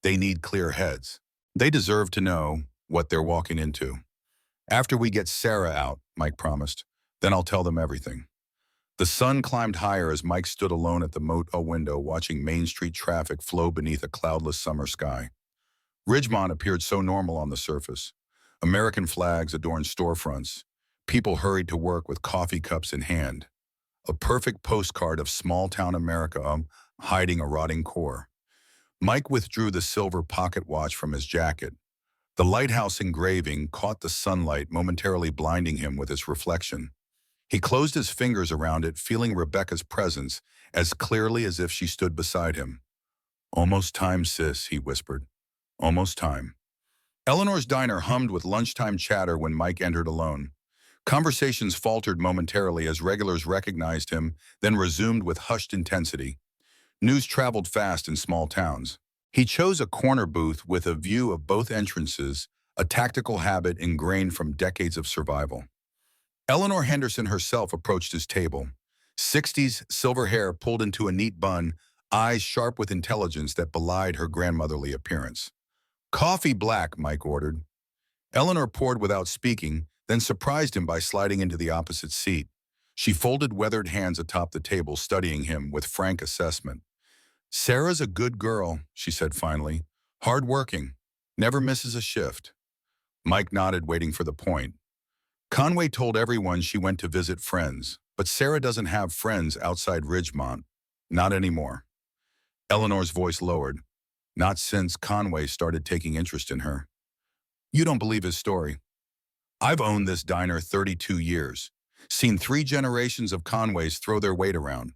They need clear heads. They deserve to know what they're walking into. After we get Sarah out, Mike promised, then I'll tell them everything. The sun climbed higher as Mike stood alone at the motel window watching Main Street traffic flow beneath a cloudless summer sky. Ridgemont appeared so normal on the surface. American flags adorned storefronts. People hurried to work with coffee cups in hand. A perfect postcard of small-town America hiding a rotting core. Mike withdrew the silver pocket watch from his jacket. The lighthouse engraving caught the sunlight, momentarily blinding him with its reflection. He closed his fingers around it, feeling Rebecca's presence as clearly as if she stood beside him. Almost time, sis, he whispered. Almost time. Eleanor's diner hummed with lunchtime chatter when Mike entered alone. Conversations faltered momentarily as regulars recognized him, then resumed with hushed intensity. News traveled fast in small towns. He chose a corner booth with a view of both entrances, a tactical habit ingrained from decades of survival. Eleanor Henderson herself approached his table. 60s silver hair pulled into a neat bun, eyes sharp with intelligence that belied her grandmotherly appearance. Coffee black, Mike ordered. Eleanor poured without speaking, then surprised him by sliding into the opposite seat. She folded weathered hands atop the table, studying him with frank assessment. Sarah's a good girl, she said finally. Hard-working. Never misses a shift. Mike nodded, waiting for the point. Conway told everyone she went to visit friends, but Sarah doesn't have friends outside Ridgemont. Not anymore. Eleanor's voice lowered. Not since Conway started taking interest in her. You don't believe his story. I've owned this diner 32 years, seen 3 generations of Conways throw their weight around.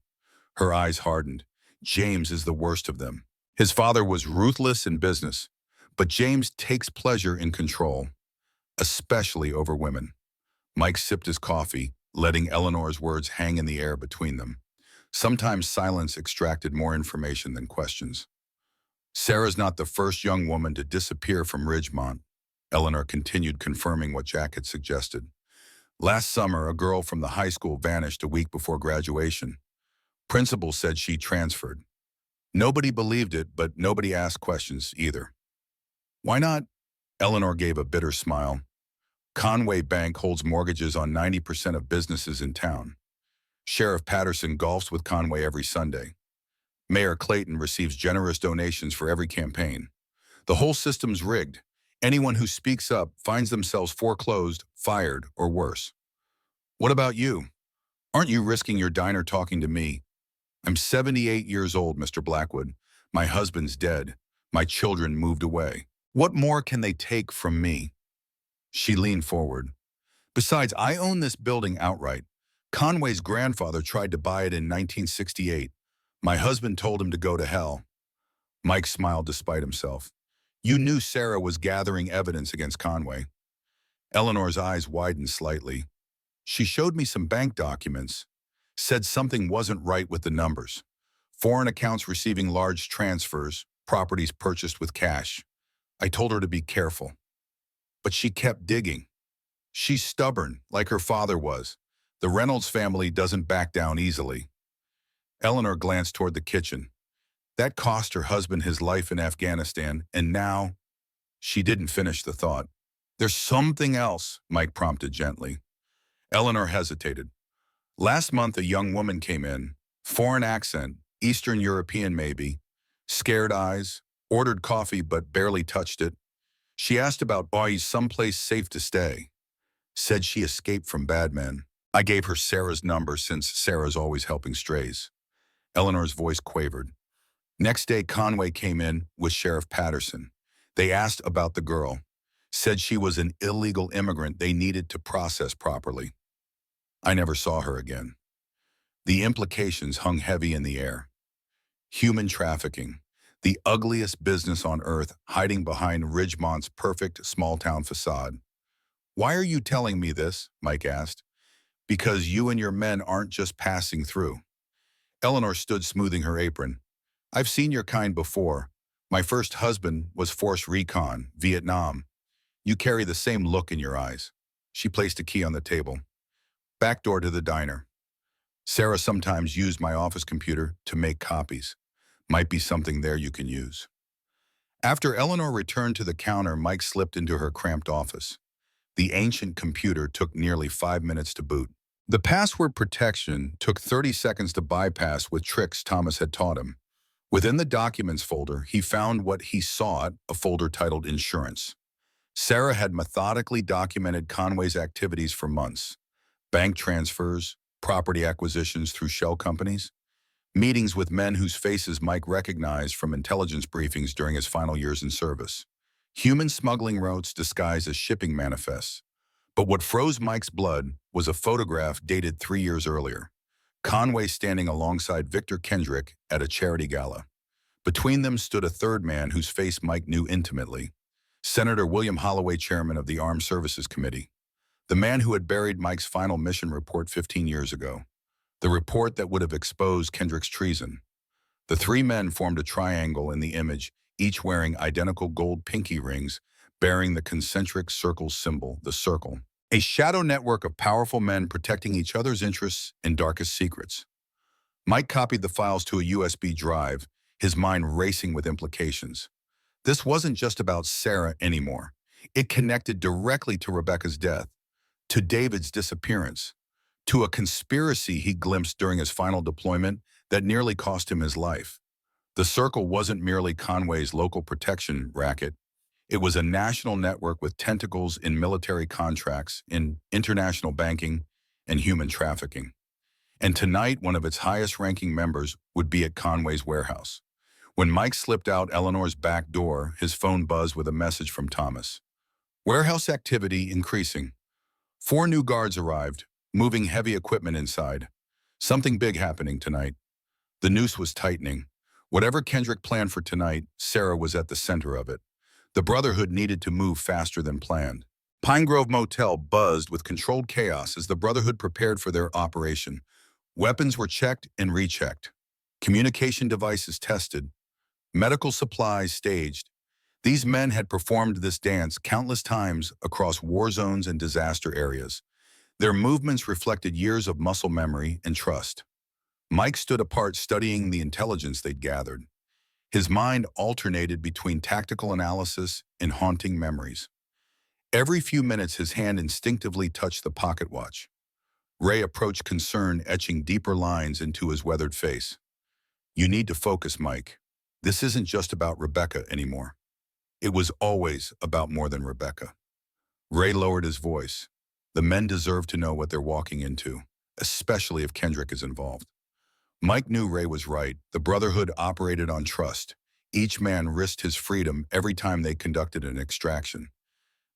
Her eyes hardened. James is the worst of them. His father was ruthless in business, but James takes pleasure in control, especially over women. Mike sipped his coffee, letting Eleanor's words hang in the air between them. Sometimes silence extracted more information than questions. Sarah's not the first young woman to disappear from Ridgemont, Eleanor continued, confirming what Jack had suggested. Last summer, a girl from the high school vanished a week before graduation. Principal said she transferred. Nobody believed it, but nobody asked questions either. Why not? Eleanor gave a bitter smile. Conway Bank holds mortgages on 90% of businesses in town. Sheriff Patterson golfs with Conway every Sunday. Mayor Clayton receives generous donations for every campaign. The whole system's rigged. Anyone who speaks up finds themselves foreclosed, fired, or worse. What about you? Aren't you risking your diner talking to me? I'm 78 years old, Mr. Blackwood. My husband's dead. My children moved away. What more can they take from me? She leaned forward. Besides, I own this building outright. Conway's grandfather tried to buy it in 1968. My husband told him to go to hell. Mike smiled despite himself. You knew Sarah was gathering evidence against Conway. Eleanor's eyes widened slightly. She showed me some bank documents, said something wasn't right with the numbers. Foreign accounts receiving large transfers, properties purchased with cash. I told her to be careful. But she kept digging. She's stubborn, like her father was. The Reynolds family doesn't back down easily. Eleanor glanced toward the kitchen. That cost her husband his life in Afghanistan, and now... She didn't finish the thought. There's something else, Mike prompted gently. Eleanor hesitated. Last month, a young woman came in, foreign accent, Eastern European maybe, scared eyes, ordered coffee but barely touched it. She asked about someplace safe to stay. Said she escaped from bad men. I gave her Sarah's number since Sarah's always helping strays. Eleanor's voice quavered. Next day, Conway came in with Sheriff Patterson. They asked about the girl. Said she was an illegal immigrant they needed to process properly. I never saw her again. The implications hung heavy in the air. Human trafficking, the ugliest business on earth, hiding behind Ridgemont's perfect small-town facade. Why are you telling me this? Mike asked. Because you and your men aren't just passing through. Eleanor stood smoothing her apron. I've seen your kind before. My first husband was Force Recon, Vietnam. You carry the same look in your eyes. She placed a key on the table. Back door to the diner. Sarah sometimes used my office computer to make copies. Might be something there you can use. After Eleanor returned to the counter, Mike slipped into her cramped office. The ancient computer took nearly 5 minutes to boot. The password protection took 30 seconds to bypass with tricks Thomas had taught him. Within the Documents folder, he found what he sought, a folder titled Insurance. Sarah had methodically documented Conway's activities for months. Bank transfers, property acquisitions through shell companies, meetings with men whose faces Mike recognized from intelligence briefings during his final years in service. Human smuggling routes disguised as shipping manifests. But what froze Mike's blood was a photograph dated 3 years earlier. Conway standing alongside Victor Kendrick at a charity gala. Between them stood a third man whose face Mike knew intimately. Senator William Holloway, chairman of the Armed Services Committee. The man who had buried Mike's final mission report 15 years ago. The report that would have exposed Kendrick's treason. The three men formed a triangle in the image, each wearing identical gold pinky rings, bearing the concentric circle symbol, the circle. A shadow network of powerful men protecting each other's interests and darkest secrets. Mike copied the files to a USB drive, his mind racing with implications. This wasn't just about Sarah anymore. It connected directly to Rebecca's death, to David's disappearance, to a conspiracy he glimpsed during his final deployment that nearly cost him his life. The circle wasn't merely Conway's local protection racket. It was a national network with tentacles in military contracts, in international banking, and human trafficking. And tonight, one of its highest-ranking members would be at Conway's warehouse. When Mike slipped out Eleanor's back door, his phone buzzed with a message from Thomas. Warehouse activity increasing. 4 new guards arrived, moving heavy equipment inside. Something big happening tonight. The noose was tightening. Whatever Kendrick planned for tonight, Sarah was at the center of it. The Brotherhood needed to move faster than planned. Pine Grove Motel buzzed with controlled chaos as the Brotherhood prepared for their operation. Weapons were checked and rechecked. Communication devices tested. Medical supplies staged. These men had performed this dance countless times across war zones and disaster areas. Their movements reflected years of muscle memory and trust. Mike stood apart studying the intelligence they'd gathered. His mind alternated between tactical analysis and haunting memories. Every few minutes, his hand instinctively touched the pocket watch. Ray approached, concern etching deeper lines into his weathered face. You need to focus, Mike. This isn't just about Rebecca anymore. It was always about more than Rebecca. Ray lowered his voice. The men deserve to know what they're walking into, especially if Kendrick is involved. Mike knew Ray was right. The Brotherhood operated on trust. Each man risked his freedom every time they conducted an extraction.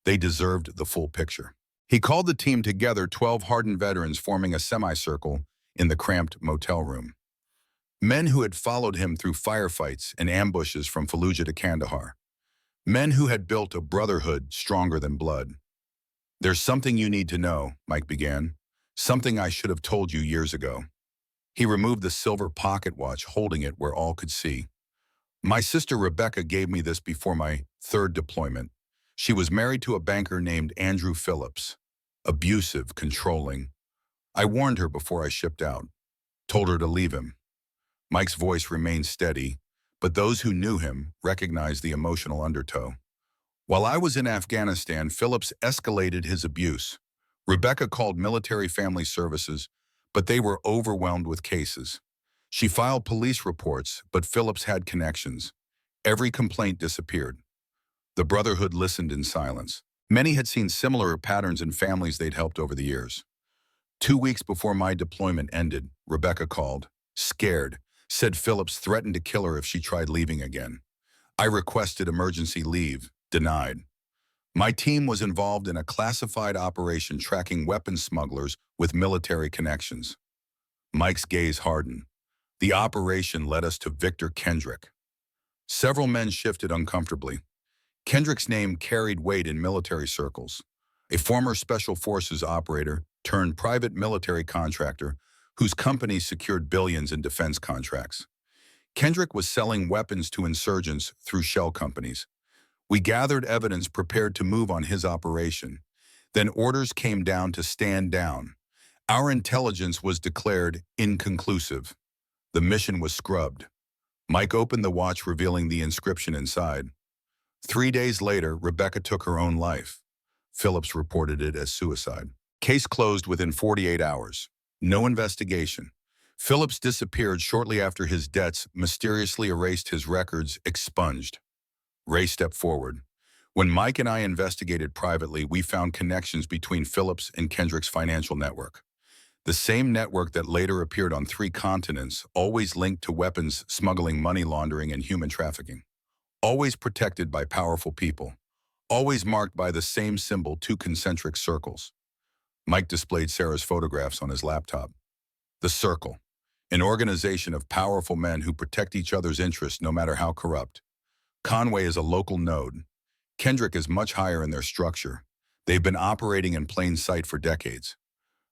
They deserved the full picture. He called the team together, 12 hardened veterans forming a semicircle in the cramped motel room. Men who had followed him through firefights and ambushes from Fallujah to Kandahar. Men who had built a brotherhood stronger than blood. There's something you need to know, Mike began. Something I should have told you years ago. He removed the silver pocket watch, holding it where all could see. My sister Rebecca gave me this before my 3rd deployment. She was married to a banker named Andrew Phillips. Abusive, controlling. I warned her before I shipped out. Told her to leave him. Mike's voice remained steady, but those who knew him recognized the emotional undertow. While I was in Afghanistan, Phillips escalated his abuse. Rebecca called military family services, but they were overwhelmed with cases. She filed police reports, but Phillips had connections. Every complaint disappeared. The Brotherhood listened in silence. Many had seen similar patterns in families they'd helped over the years. 2 weeks before my deployment ended, Rebecca called. Scared, said Phillips threatened to kill her if she tried leaving again. I requested emergency leave, denied. My team was involved in a classified operation tracking weapons smugglers with military connections. Mike's gaze hardened. The operation led us to Victor Kendrick. Several men shifted uncomfortably. Kendrick's name carried weight in military circles. A former Special Forces operator turned private military contractor whose company secured billions in defense contracts. Kendrick was selling weapons to insurgents through shell companies. We gathered evidence prepared to move on his operation. Then orders came down to stand down. Our intelligence was declared inconclusive. The mission was scrubbed. Mike opened the watch, revealing the inscription inside. 3 days later, Rebecca took her own life. Phillips reported it as suicide. Case closed within 48 hours. No investigation. Phillips disappeared shortly after his debts mysteriously erased his records, expunged. Ray stepped forward. When Mike and I investigated privately, we found connections between Phillips and Kendrick's financial network. The same network that later appeared on 3 continents, always linked to weapons smuggling, money laundering, and human trafficking. Always protected by powerful people. Always marked by the same symbol, 2 concentric circles. Mike displayed Sarah's photographs on his laptop. The Circle, an organization of powerful men who protect each other's interests no matter how corrupt. Conway is a local node. Kendrick is much higher in their structure. They've been operating in plain sight for decades.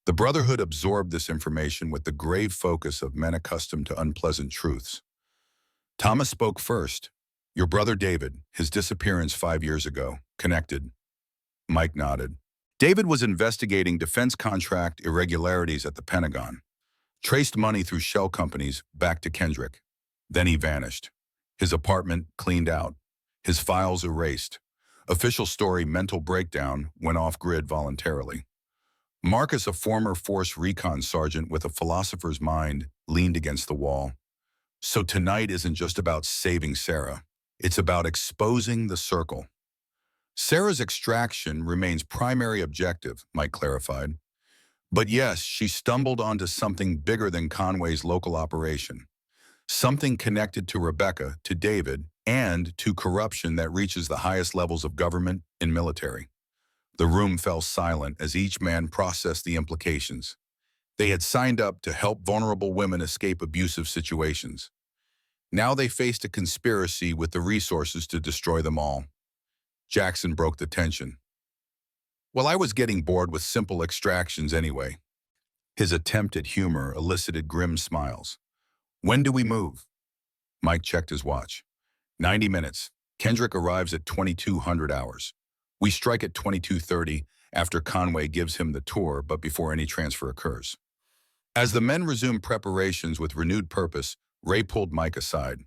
The Brotherhood absorbed this information with the grave focus of men accustomed to unpleasant truths. Thomas spoke first. Your brother David, his disappearance 5 years ago, connected. Mike nodded. David was investigating defense contract irregularities at the Pentagon. Traced money through shell companies back to Kendrick. Then he vanished. His apartment cleaned out. His files erased. Official story, mental breakdown, went off-grid voluntarily. Marcus, a former force recon sergeant with a philosopher's mind, leaned against the wall. So tonight isn't just about saving Sarah. It's about exposing the Circle. Sarah's extraction remains primary objective, Mike clarified. But yes, she stumbled onto something bigger than Conway's local operation. Something connected to Rebecca, to David, and to corruption that reaches the highest levels of government and military. The room fell silent as each man processed the implications. They had signed up to help vulnerable women escape abusive situations. Now they faced a conspiracy with the resources to destroy them all. Jackson broke the tension. Well, I was getting bored with simple extractions anyway. His attempt at humor elicited grim smiles. When do we move? Mike checked his watch. 90 minutes. Kendrick arrives at 2200 hours. We strike at 22:30 after Conway gives him the tour, but before any transfer occurs. As the men resumed preparations with renewed purpose, Ray pulled Mike aside.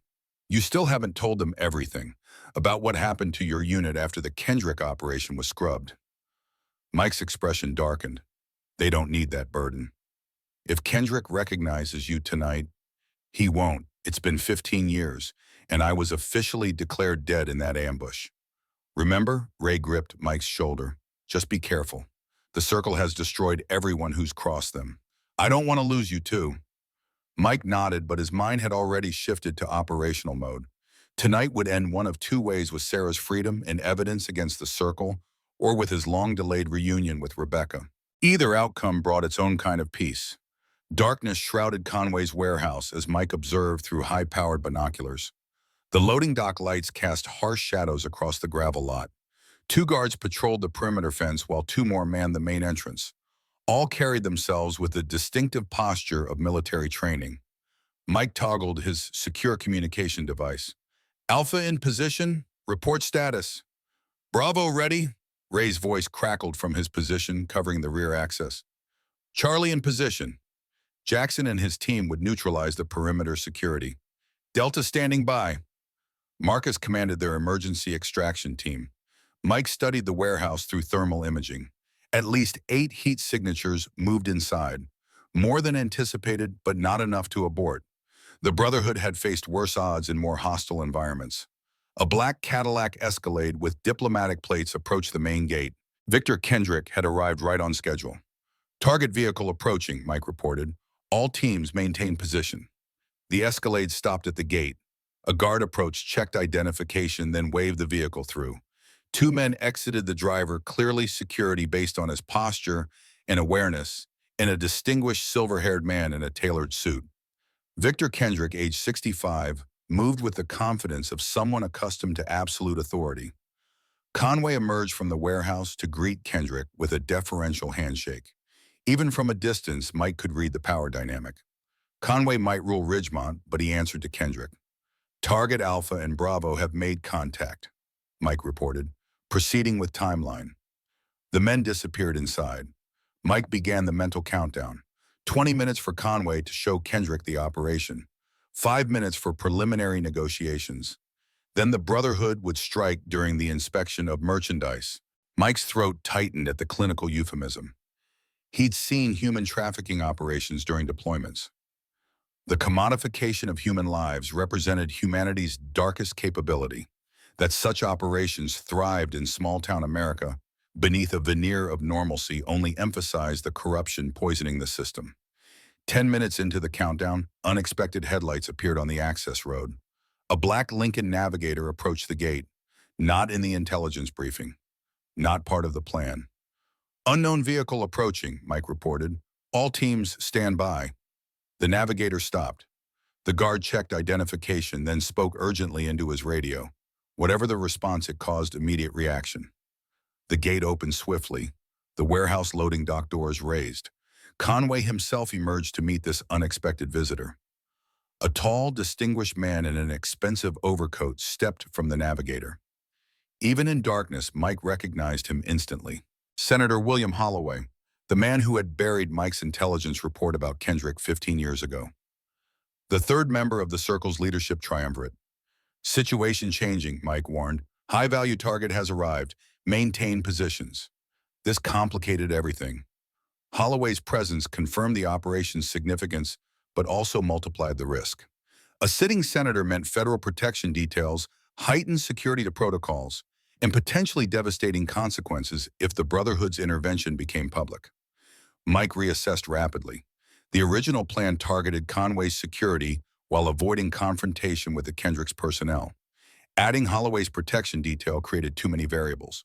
You still haven't told them everything about what happened to your unit after the Kendrick operation was scrubbed. Mike's expression darkened. They don't need that burden. If Kendrick recognizes you tonight, he won't. It's been 15 years, and I was officially declared dead in that ambush. Remember? Ray gripped Mike's shoulder. Just be careful. The Circle has destroyed everyone who's crossed them. I don't want to lose you too. Mike nodded, but his mind had already shifted to operational mode. Tonight would end one of 2 ways: with Sarah's freedom and evidence against the Circle, or with his long-delayed reunion with Rebecca. Either outcome brought its own kind of peace. Darkness shrouded Conway's warehouse as Mike observed through high-powered binoculars. The loading dock lights cast harsh shadows across the gravel lot. 2 guards patrolled the perimeter fence while 2 more manned the main entrance. All carried themselves with the distinctive posture of military training. Mike toggled his secure communication device. Alpha in position. Report status. Bravo ready. Ray's voice crackled from his position, covering the rear access. Charlie in position. Jackson and his team would neutralize the perimeter security. Delta standing by. Marcus commanded their emergency extraction team. Mike studied the warehouse through thermal imaging. At least 8 heat signatures moved inside. More than anticipated, but not enough to abort. The Brotherhood had faced worse odds in more hostile environments. A black Cadillac Escalade with diplomatic plates approached the main gate. Victor Kendrick had arrived right on schedule. Target vehicle approaching, Mike reported. All teams maintain position. The Escalade stopped at the gate. A guard approached, checked identification, then waved the vehicle through. 2 men exited the driver, clearly security based on his posture and awareness, and a distinguished silver-haired man in a tailored suit. Victor Kendrick, age 65, moved with the confidence of someone accustomed to absolute authority. Conway emerged from the warehouse to greet Kendrick with a deferential handshake. Even from a distance, Mike could read the power dynamic. Conway might rule Ridgemont, but he answered to Kendrick. Target Alpha and Bravo have made contact, Mike reported, proceeding with timeline. The men disappeared inside. Mike began the mental countdown. 20 minutes for Conway to show Kendrick the operation. 5 minutes for preliminary negotiations. Then the Brotherhood would strike during the inspection of merchandise. Mike's throat tightened at the clinical euphemism. He'd seen human trafficking operations during deployments. The commodification of human lives represented humanity's darkest capability, that such operations thrived in small-town America beneath a veneer of normalcy only emphasized the corruption poisoning the system. 10 minutes into the countdown, unexpected headlights appeared on the access road. A black Lincoln Navigator approached the gate, not in the intelligence briefing, not part of the plan. Unknown vehicle approaching, Mike reported. All teams stand by. The Navigator stopped. The guard checked identification, then spoke urgently into his radio. Whatever the response, it caused immediate reaction. The gate opened swiftly. The warehouse loading dock doors raised. Conway himself emerged to meet this unexpected visitor. A tall, distinguished man in an expensive overcoat stepped from the Navigator. Even in darkness, Mike recognized him instantly. Senator William Holloway, the man who had buried Mike's intelligence report about Kendrick 15 years ago. The third member of the Circle's leadership triumvirate. Situation changing, Mike warned. High-value target has arrived. Maintain positions. This complicated everything. Holloway's presence confirmed the operation's significance, but also multiplied the risk. A sitting senator meant federal protection details, heightened security to protocols, and potentially devastating consequences if the Brotherhood's intervention became public. Mike reassessed rapidly. The original plan targeted Conway's security while avoiding confrontation with the Kendrick's personnel. Adding Holloway's protection detail created too many variables.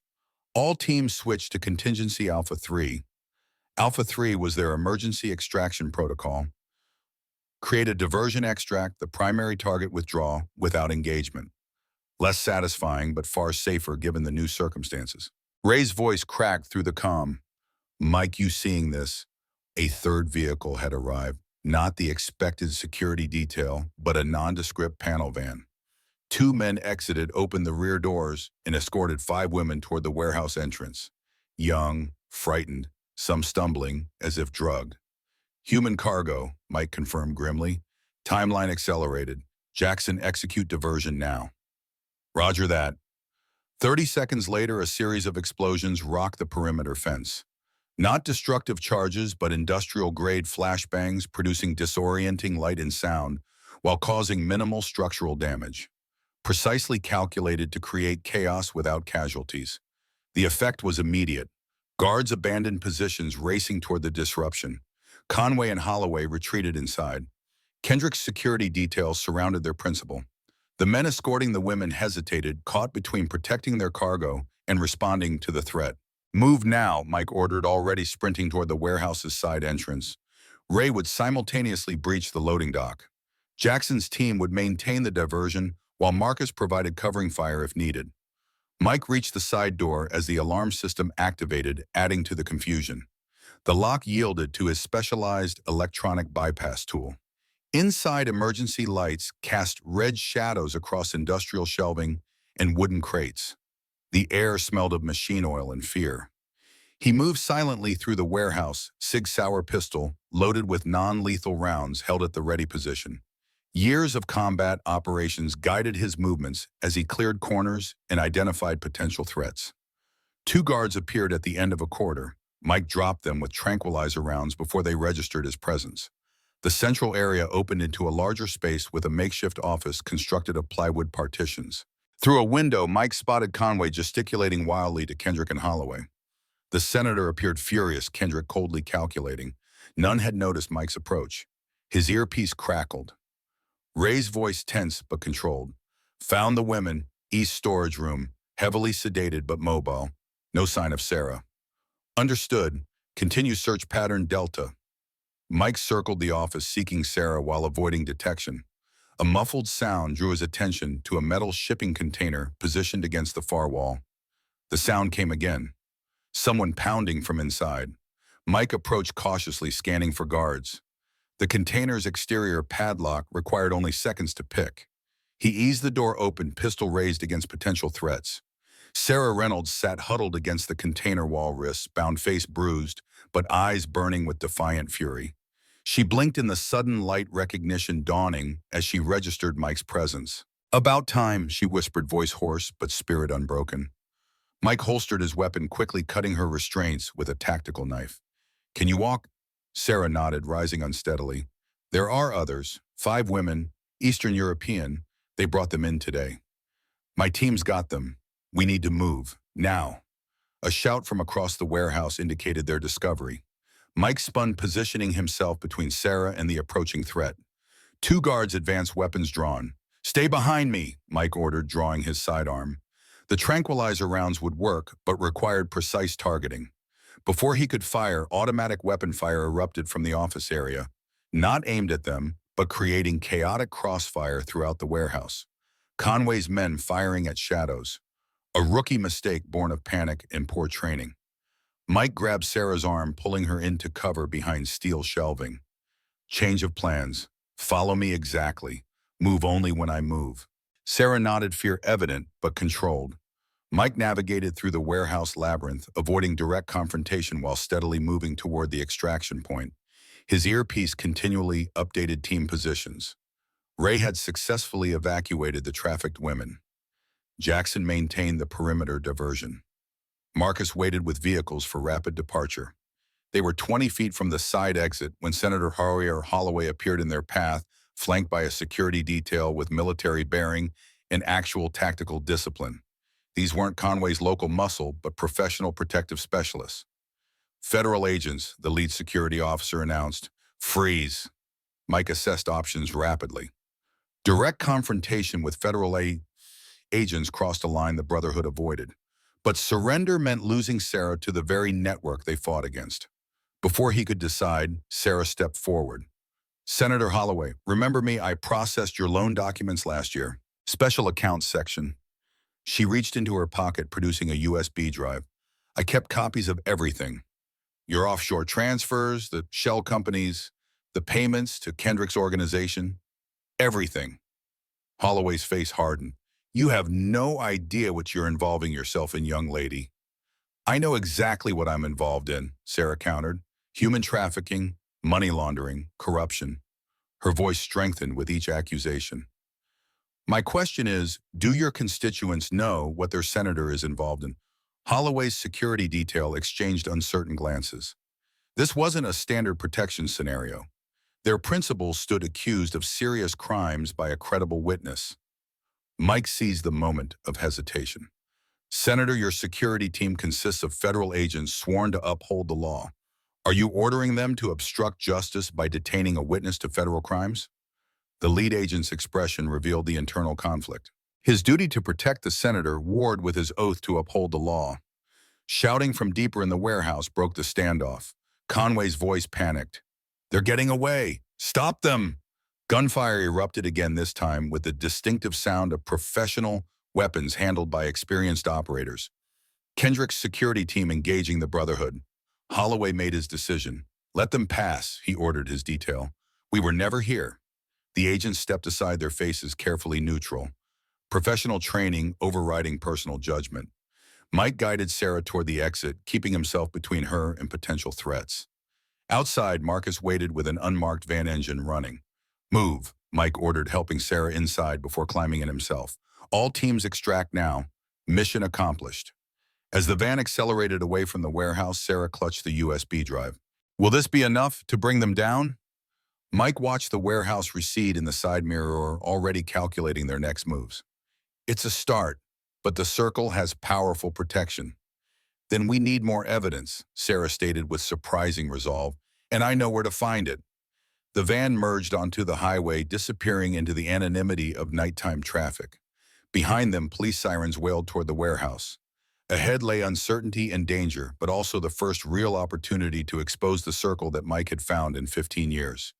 All teams switched to Contingency Alpha 3. Alpha 3 was their emergency extraction protocol. Create a diversion extract, the primary target withdraw without engagement. Less satisfying, but far safer given the new circumstances. Ray's voice cracked through the comm. Mike, you seeing this? A third vehicle had arrived. Not the expected security detail, but a nondescript panel van. 2 men exited, opened the rear doors, and escorted 5 women toward the warehouse entrance. Young, frightened, some stumbling, as if drugged. Human cargo, Mike confirmed grimly. Timeline accelerated. Jackson, execute diversion now. Roger that. 30 seconds later, a series of explosions rocked the perimeter fence. Not destructive charges, but industrial-grade flashbangs producing disorienting light and sound while causing minimal structural damage. Precisely calculated to create chaos without casualties. The effect was immediate. Guards abandoned positions, racing toward the disruption. Conway and Holloway retreated inside. Kendrick's security details surrounded their principal. The men escorting the women hesitated, caught between protecting their cargo and responding to the threat. Move now, Mike ordered, already sprinting toward the warehouse's side entrance. Ray would simultaneously breach the loading dock. Jackson's team would maintain the diversion, while Marcus provided covering fire if needed. Mike reached the side door as the alarm system activated, adding to the confusion. The lock yielded to his specialized electronic bypass tool. Inside, emergency lights cast red shadows across industrial shelving and wooden crates. The air smelled of machine oil and fear. He moved silently through the warehouse, Sig Sauer pistol, loaded with non-lethal rounds, held at the ready position. Years of combat operations guided his movements as he cleared corners and identified potential threats. 2 guards appeared at the end of a corridor. Mike dropped them with tranquilizer rounds before they registered his presence. The central area opened into a larger space with a makeshift office constructed of plywood partitions. Through a window, Mike spotted Conway gesticulating wildly to Kendrick and Holloway. The senator appeared furious, Kendrick coldly calculating. None had noticed Mike's approach. His earpiece crackled. Ray's voice tense but controlled. Found the women, east storage room, heavily sedated but mobile. No sign of Sarah. Understood. Continue search pattern Delta. Mike circled the office seeking Sarah while avoiding detection. A muffled sound drew his attention to a metal shipping container positioned against the far wall. The sound came again. Someone pounding from inside. Mike approached cautiously, scanning for guards. The container's exterior padlock required only seconds to pick. He eased the door open, pistol raised against potential threats. Sarah Reynolds sat huddled against the container wall, wrists bound, face bruised, but eyes burning with defiant fury. She blinked in the sudden light, recognition dawning as she registered Mike's presence. "About time," she whispered, voice hoarse but spirit unbroken. Mike holstered his weapon, quickly cutting her restraints with a tactical knife. "Can you walk?" Sarah nodded, rising unsteadily. "There are others, 5 women, Eastern European. They brought them in today. My team's got them. We need to move, now." A shout from across the warehouse indicated their discovery. Mike spun, positioning himself between Sarah and the approaching threat. 2 guards advanced, weapons drawn. "Stay behind me," Mike ordered, drawing his sidearm. The tranquilizer rounds would work, but required precise targeting. Before he could fire, automatic weapon fire erupted from the office area, not aimed at them, but creating chaotic crossfire throughout the warehouse. Conway's men firing at shadows, a rookie mistake born of panic and poor training. Mike grabbed Sarah's arm, pulling her into cover behind steel shelving. "Change of plans. Follow me exactly. Move only when I move." Sarah nodded, fear evident but controlled. Mike navigated through the warehouse labyrinth, avoiding direct confrontation while steadily moving toward the extraction point. His earpiece continually updated team positions. Ray had successfully evacuated the trafficked women. Jackson maintained the perimeter diversion. Marcus waited with vehicles for rapid departure. They were 20 feet from the side exit when Senator Holloway appeared in their path, flanked by a security detail with military bearing and actual tactical discipline. These weren't Conway's local muscle, but professional protective specialists. "Federal agents," the lead security officer announced. "Freeze." Mike assessed options rapidly. Direct confrontation with federal agents crossed a line the Brotherhood avoided. But surrender meant losing Sarah to the very network they fought against. Before he could decide, Sarah stepped forward. "Senator Holloway, remember me? I processed your loan documents last year." Special accounts section. She reached into her pocket, producing a USB drive. "I kept copies of everything. Your offshore transfers, the shell companies, the payments to Kendrick's organization. Everything." Holloway's face hardened. "You have no idea what you're involving yourself in, young lady." "I know exactly what I'm involved in," Sarah countered. "Human trafficking, money laundering, corruption." Her voice strengthened with each accusation. "My question is, do your constituents know what their senator is involved in?" Holloway's security detail exchanged uncertain glances. This wasn't a standard protection scenario. Their principal stood accused of serious crimes by a credible witness. Mike seized the moment of hesitation. "Senator, your security team consists of federal agents sworn to uphold the law. Are you ordering them to obstruct justice by detaining a witness to federal crimes?" The lead agent's expression revealed the internal conflict. His duty to protect the senator warred with his oath to uphold the law. Shouting from deeper in the warehouse broke the standoff. Conway's voice panicked. "They're getting away! Stop them!" Gunfire erupted again, this time with the distinctive sound of professional weapons handled by experienced operators. Kendrick's security team engaging the Brotherhood. Holloway made his decision. "Let them pass," he ordered his detail. "We were never here." The agents stepped aside, their faces carefully neutral. Professional training overriding personal judgment. Mike guided Sarah toward the exit, keeping himself between her and potential threats. Outside, Marcus waited with an unmarked van engine running. "Move," Mike ordered, helping Sarah inside before climbing in himself. "All teams extract now. Mission accomplished." As the van accelerated away from the warehouse, Sarah clutched the USB drive. "Will this be enough to bring them down?" Mike watched the warehouse recede in the side mirror, already calculating their next moves. "It's a start, but the circle has powerful protection." "Then we need more evidence," Sarah stated with surprising resolve, "and I know where to find it." The van merged onto the highway, disappearing into the anonymity of nighttime traffic. Behind them, police sirens wailed toward the warehouse. Ahead lay uncertainty and danger, but also the first real opportunity to expose the circle that Mike had found in 15 years.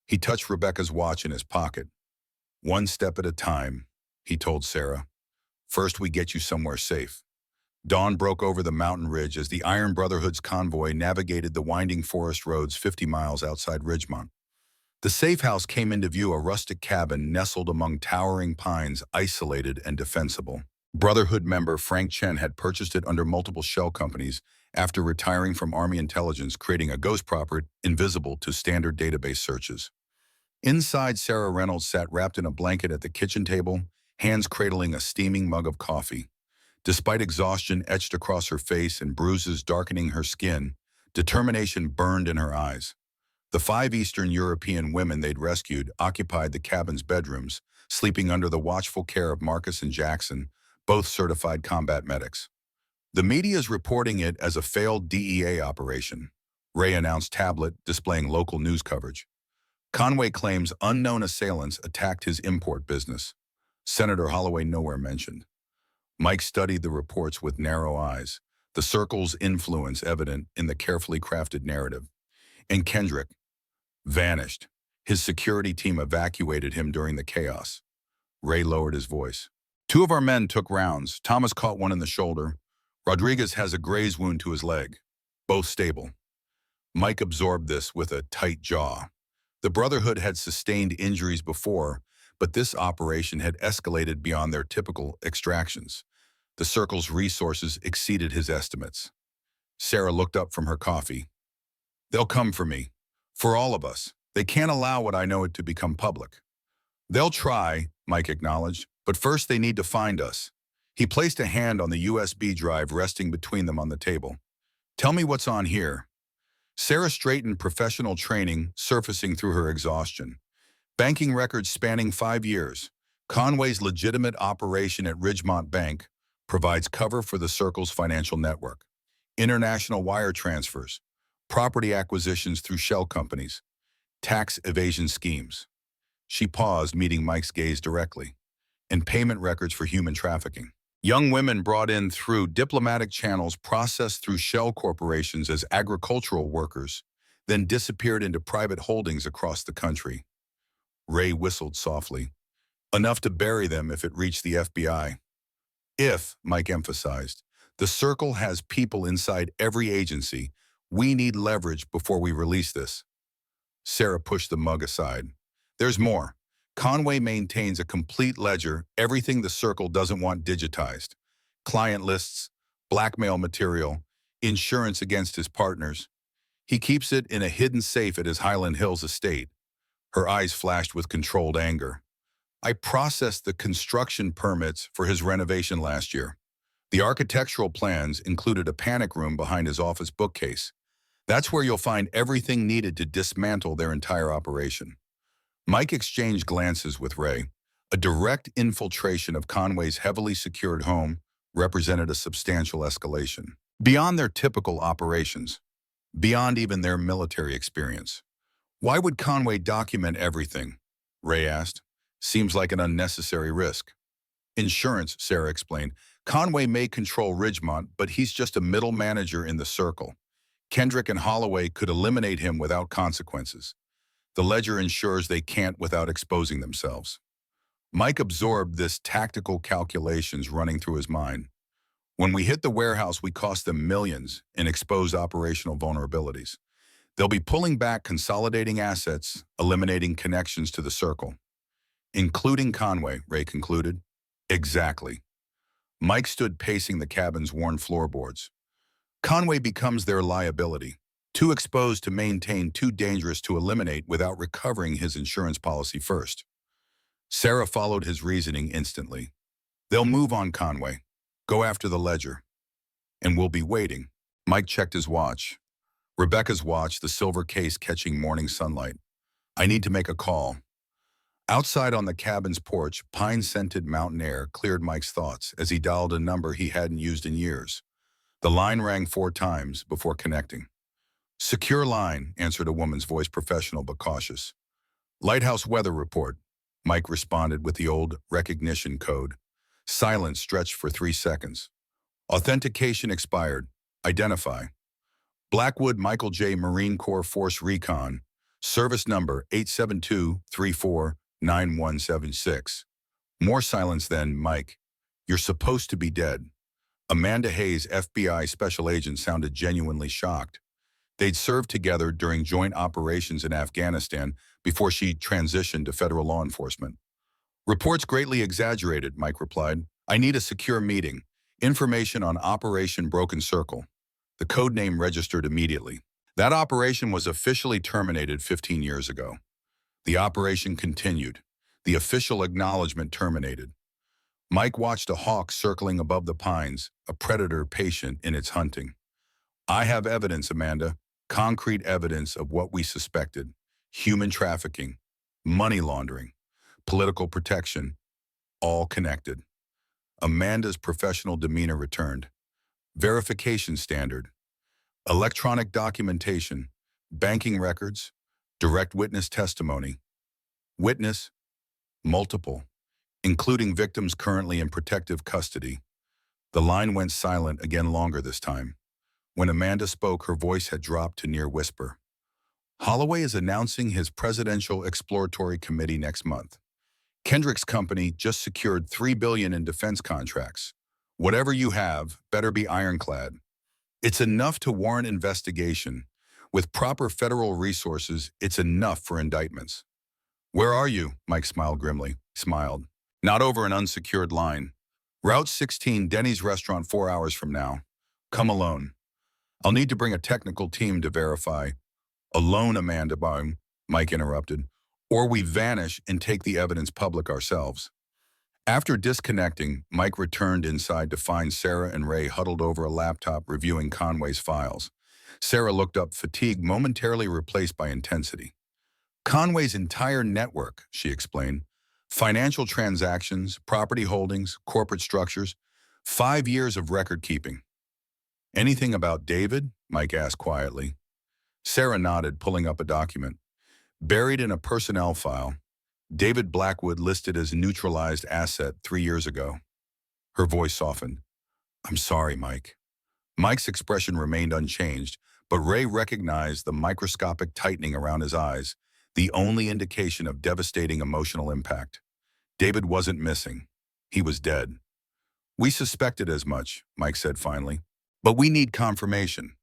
He touched Rebecca's watch in his pocket. "One step at a time," he told Sarah. "First we get you somewhere safe. Dawn broke over the mountain ridge as the Iron Brotherhood's convoy navigated the winding forest roads 50 miles outside Ridgemont. The safe house came into view, a rustic cabin nestled among towering pines, isolated and defensible. Brotherhood member Frank Chen had purchased it under multiple shell companies after retiring from Army intelligence, creating a ghost property invisible to standard database searches. Inside, Sarah Reynolds sat wrapped in a blanket at the kitchen table, hands cradling a steaming mug of coffee. Despite exhaustion etched across her face and bruises darkening her skin, determination burned in her eyes. The 5 Eastern European women they'd rescued occupied the cabin's bedrooms, sleeping under the watchful care of Marcus and Jackson, both certified combat medics. The media's reporting it as a failed DEA operation, Ray announced, tablet displaying local news coverage. Conway claims unknown assailants attacked his import business. Senator Holloway nowhere mentioned. Mike studied the reports with narrow eyes, the circle's influence evident in the carefully crafted narrative. And Kendrick vanished. His security team evacuated him during the chaos. Ray lowered his voice. 2 of our men took rounds. Thomas caught one in the shoulder. Rodriguez has a graze wound to his leg. Both stable. Mike absorbed this with a tight jaw. The Brotherhood had sustained injuries before, but this operation had escalated beyond their typical extractions. The Circle's resources exceeded his estimates. Sarah looked up from her coffee. They'll come for me. For all of us. They can't allow what I know it to become public. They'll try, Mike acknowledged, but first they need to find us. He placed a hand on the USB drive resting between them on the table. Tell me what's on here. Sarah straightened, professional training surfacing through her exhaustion. Banking records spanning 5 years. Conway's legitimate operation at Ridgemont Bank provides cover for the Circle's financial network. International wire transfers, property acquisitions through shell companies, tax evasion schemes. She paused, meeting Mike's gaze directly. And payment records for human trafficking. Young women brought in through diplomatic channels, processed through shell corporations as agricultural workers, then disappeared into private holdings across the country. Ray whistled softly. Enough to bury them if it reached the FBI. If, Mike emphasized, the Circle has people inside every agency, we need leverage before we release this. Sarah pushed the mug aside. There's more. Conway maintains a complete ledger, everything the Circle doesn't want digitized. Client lists, blackmail material, insurance against his partners. He keeps it in a hidden safe at his Highland Hills estate. Her eyes flashed with controlled anger. I processed the construction permits for his renovation last year. The architectural plans included a panic room behind his office bookcase. That's where you'll find everything needed to dismantle their entire operation. Mike exchanged glances with Ray. A direct infiltration of Conway's heavily secured home represented a substantial escalation. Beyond their typical operations, beyond even their military experience. Why would Conway document everything? Ray asked. Seems like an unnecessary risk. Insurance, Sarah explained. Conway may control Ridgemont, but he's just a middle manager in the Circle. Kendrick and Holloway could eliminate him without consequences. The ledger ensures they can't without exposing themselves. Mike absorbed this tactical calculations running through his mind. When we hit the warehouse, we cost them millions and expose operational vulnerabilities. They'll be pulling back, consolidating assets, eliminating connections to the Circle. Including Conway, Ray concluded. Exactly. Mike stood pacing the cabin's worn floorboards. Conway becomes their liability. Too exposed to maintain, too dangerous to eliminate without recovering his insurance policy first. Sarah followed his reasoning instantly. They'll move on Conway. Go after the ledger. And we'll be waiting. Mike checked his watch. Rebecca's watch, the silver case catching morning sunlight. I need to make a call. Outside on the cabin's porch, pine-scented mountain air cleared Mike's thoughts as he dialed a number he hadn't used in years. The line rang 4 times before connecting. Secure line, answered a woman's voice, professional but cautious. Lighthouse weather report, Mike responded with the old recognition code. Silence stretched for 3 seconds. Authentication expired. Identify. Blackwood Michael J. Marine Corps Force Recon. Service number 872-34-9176. More silence then, Mike. You're supposed to be dead. Amanda Hayes, FBI special agent, sounded genuinely shocked. They'd served together during joint operations in Afghanistan before she transitioned to federal law enforcement. Reports greatly exaggerated, Mike replied. I need a secure meeting. Information on Operation Broken Circle. The code name registered immediately. That operation was officially terminated 15 years ago. The operation continued. The official acknowledgement terminated. Mike watched a hawk circling above the pines, a predator patient in its hunting. I have evidence, Amanda. Concrete evidence of what we suspected. Human trafficking, money laundering, political protection, all connected. Amanda's professional demeanor returned. Verification standard. Electronic documentation, banking records, direct witness testimony. Witness, multiple, including victims currently in protective custody. The line went silent again, longer this time. When Amanda spoke, her voice had dropped to near whisper. Holloway is announcing his Presidential Exploratory Committee next month. Kendrick's company just secured $3 billion in defense contracts. Whatever you have, better be ironclad. It's enough to warrant investigation. With proper federal resources, it's enough for indictments. Where are you? Mike smiled grimly. Smiled. Not over an unsecured line. Route 16, Denny's restaurant 4 hours from now. Come alone. I'll need to bring a technical team to verify. Alone, Amanda Baum, Mike interrupted. Or we vanish and take the evidence public ourselves. After disconnecting, Mike returned inside to find Sarah and Ray huddled over a laptop reviewing Conway's files. Sarah looked up, fatigue momentarily replaced by intensity. Conway's entire network, she explained. Financial transactions, property holdings, corporate structures, 5 years of record keeping. Anything about David? Mike asked quietly. Sarah nodded, pulling up a document. Buried in a personnel file, David Blackwood listed as neutralized asset 3 years ago. Her voice softened. I'm sorry, Mike. Mike's expression remained unchanged, but Ray recognized the microscopic tightening around his eyes, the only indication of devastating emotional impact. David wasn't missing. He was dead. We suspected as much, Mike said finally, but we need confirmation.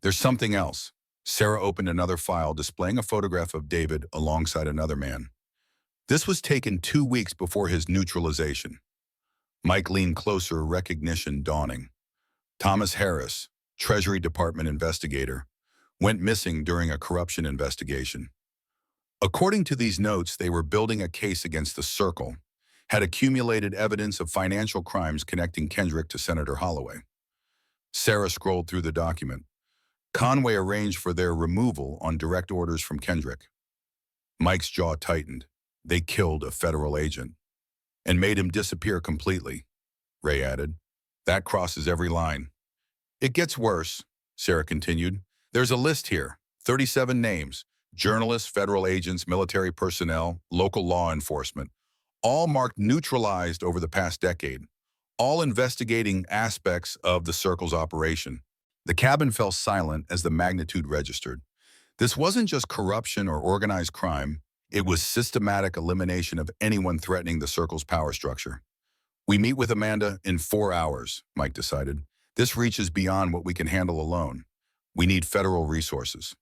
There's something else. Sarah opened another file displaying a photograph of David alongside another man. This was taken 2 weeks before his neutralization. Mike leaned closer, recognition dawning. Thomas Harris, Treasury Department investigator, went missing during a corruption investigation. According to these notes, they were building a case against the Circle, had accumulated evidence of financial crimes connecting Kendrick to Senator Holloway. Sarah scrolled through the document. Conway arranged for their removal on direct orders from Kendrick. Mike's jaw tightened. They killed a federal agent and made him disappear completely, Ray added. That crosses every line. It gets worse, Sarah continued. There's a list here, 37 names, journalists, federal agents, military personnel, local law enforcement, all marked neutralized over the past decade, all investigating aspects of the Circle's operation. The cabin fell silent as the magnitude registered. This wasn't just corruption or organized crime. It was systematic elimination of anyone threatening the Circle's power structure. We meet with Amanda in 4 hours, Mike decided. This reaches beyond what we can handle alone. We need federal resources.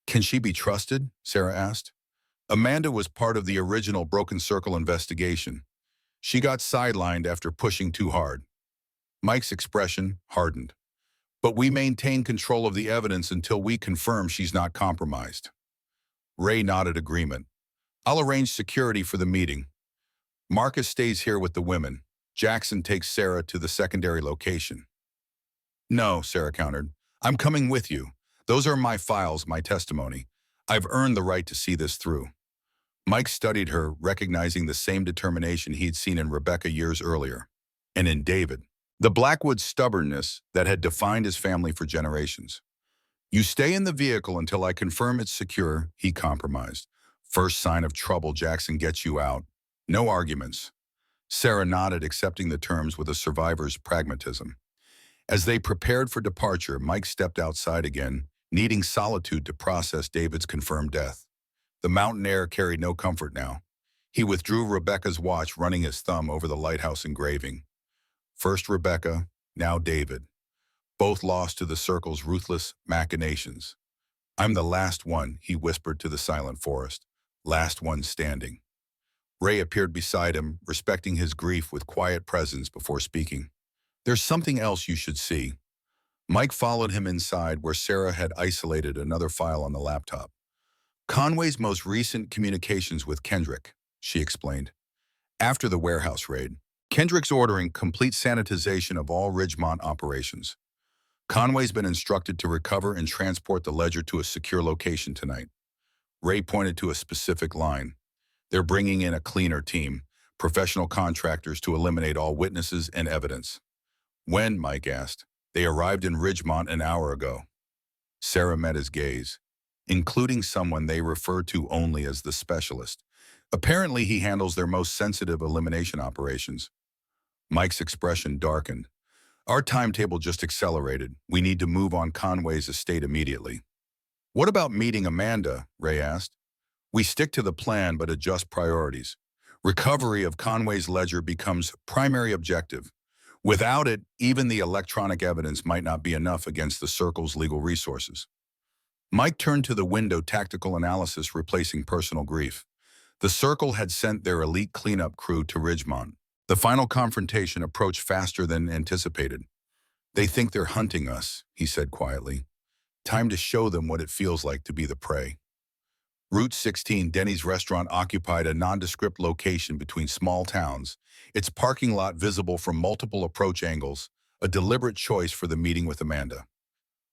Can she be trusted? Sarah asked. Amanda was part of the original Broken Circle investigation. She got sidelined after pushing too hard. Mike's expression hardened. But we maintain control of the evidence until we confirm she's not compromised. Ray nodded agreement. I'll arrange security for the meeting. Marcus stays here with the women. Jackson takes Sarah to the secondary location. No, Sarah countered. I'm coming with you. Those are my files, my testimony. I've earned the right to see this through. Mike studied her, recognizing the same determination he'd seen in Rebecca years earlier, and in David. The Blackwood stubbornness that had defined his family for generations. You stay in the vehicle until I confirm it's secure, he compromised. First sign of trouble, Jackson gets you out. No arguments. Sarah nodded, accepting the terms with a survivor's pragmatism. As they prepared for departure, Mike stepped outside again, needing solitude to process David's confirmed death. The mountain air carried no comfort now. He withdrew Rebecca's watch, running his thumb over the lighthouse engraving. First Rebecca, now David, both lost to the Circle's ruthless machinations. "I'm the last one," he whispered to the silent forest. "Last one standing." Ray appeared beside him, respecting his grief with quiet presence before speaking. "There's something else you should see." Mike followed him inside where Sarah had isolated another file on the laptop. "Conway's most recent communications with Kendrick," she explained. "After the warehouse raid, Kendrick's ordering complete sanitization of all Ridgemont operations. Conway's been instructed to recover and transport the ledger to a secure location tonight." Ray pointed to a specific line. "They're bringing in a cleaner team, professional contractors to eliminate all witnesses and evidence." "When?" Mike asked. "They arrived in Ridgemont an hour ago." Sarah met his gaze, including someone they refer to only as the specialist. "Apparently he handles their most sensitive elimination operations." Mike's expression darkened. "Our timetable just accelerated. We need to move on Conway's estate immediately." "What about meeting Amanda?" Ray asked. "We stick to the plan but adjust priorities. Recovery of Conway's ledger becomes primary objective. Without it, even the electronic evidence might not be enough against the Circle's legal resources." Mike turned to the window, tactical analysis replacing personal grief. The Circle had sent their elite cleanup crew to Ridgemont. The final confrontation approached faster than anticipated. "They think they're hunting us," he said quietly. "Time to show them what it feels like to be the prey." Route 16, Denny's restaurant, occupied a nondescript location between small towns, its parking lot visible from multiple approach angles, a deliberate choice for the meeting with Amanda.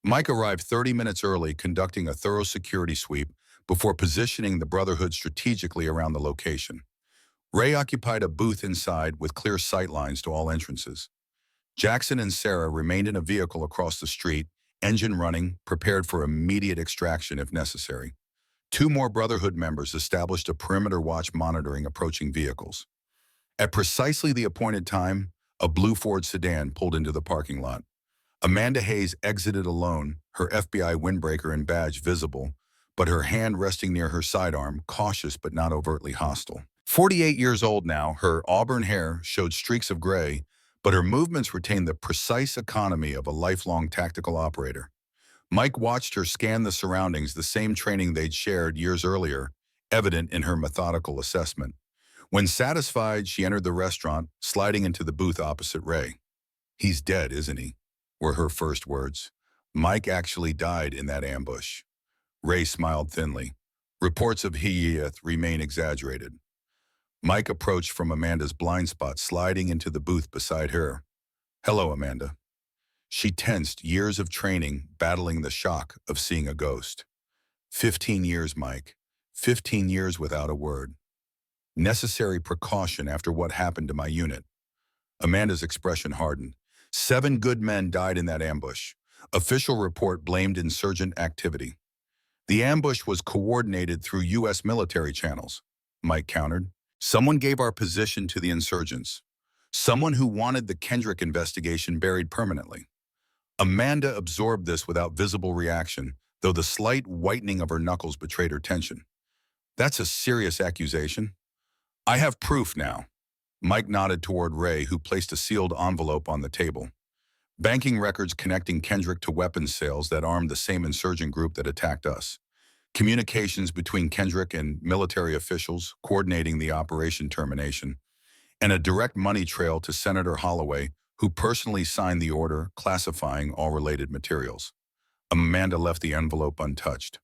Mike arrived 30 minutes early, conducting a thorough security sweep before positioning the Brotherhood strategically around the location. Ray occupied a booth inside with clear sightlines to all entrances. Jackson and Sarah remained in a vehicle across the street, engine running, prepared for immediate extraction if necessary. Two more Brotherhood members established a perimeter watch monitoring approaching vehicles. At precisely the appointed time, a blue Ford sedan pulled into the parking lot. Amanda Hayes exited alone, her FBI windbreaker and badge visible, but her hand resting near her sidearm, cautious but not overtly hostile. 48 years old now, her auburn hair showed streaks of gray, but her movements retained the precise economy of a lifelong tactical operator. Mike watched her scan the surroundings, the same training they'd shared years earlier, evident in her methodical assessment. When satisfied, she entered the restaurant, sliding into the booth opposite Ray. "He's dead, isn't he?" were her first words. "Mike actually died in that ambush." Ray smiled thinly. "Reports of Heath remain exaggerated." Mike approached from Amanda's blind spot, sliding into the booth beside her. "Hello, Amanda." She tensed, years of training, battling the shock of seeing a ghost. 15 years, Mike. 15 years without a word. Necessary precaution after what happened to my unit. Amanda's expression hardened. 7 good men died in that ambush. Official report blamed insurgent activity. The ambush was coordinated through U.S. military channels, Mike countered. Someone gave our position to the insurgents. Someone who wanted the Kendrick investigation buried permanently. Amanda absorbed this without visible reaction, though the slight whitening of her knuckles betrayed her tension. "That's a serious accusation." "I have proof now." Mike nodded toward Ray, who placed a sealed envelope on the table. "Banking records connecting Kendrick to weapons sales that armed the same insurgent group that attacked us. Communications between Kendrick and military officials coordinating the operation termination, and a direct money trail to Senator Holloway, who personally signed the order classifying all related materials." Amanda left the envelope untouched.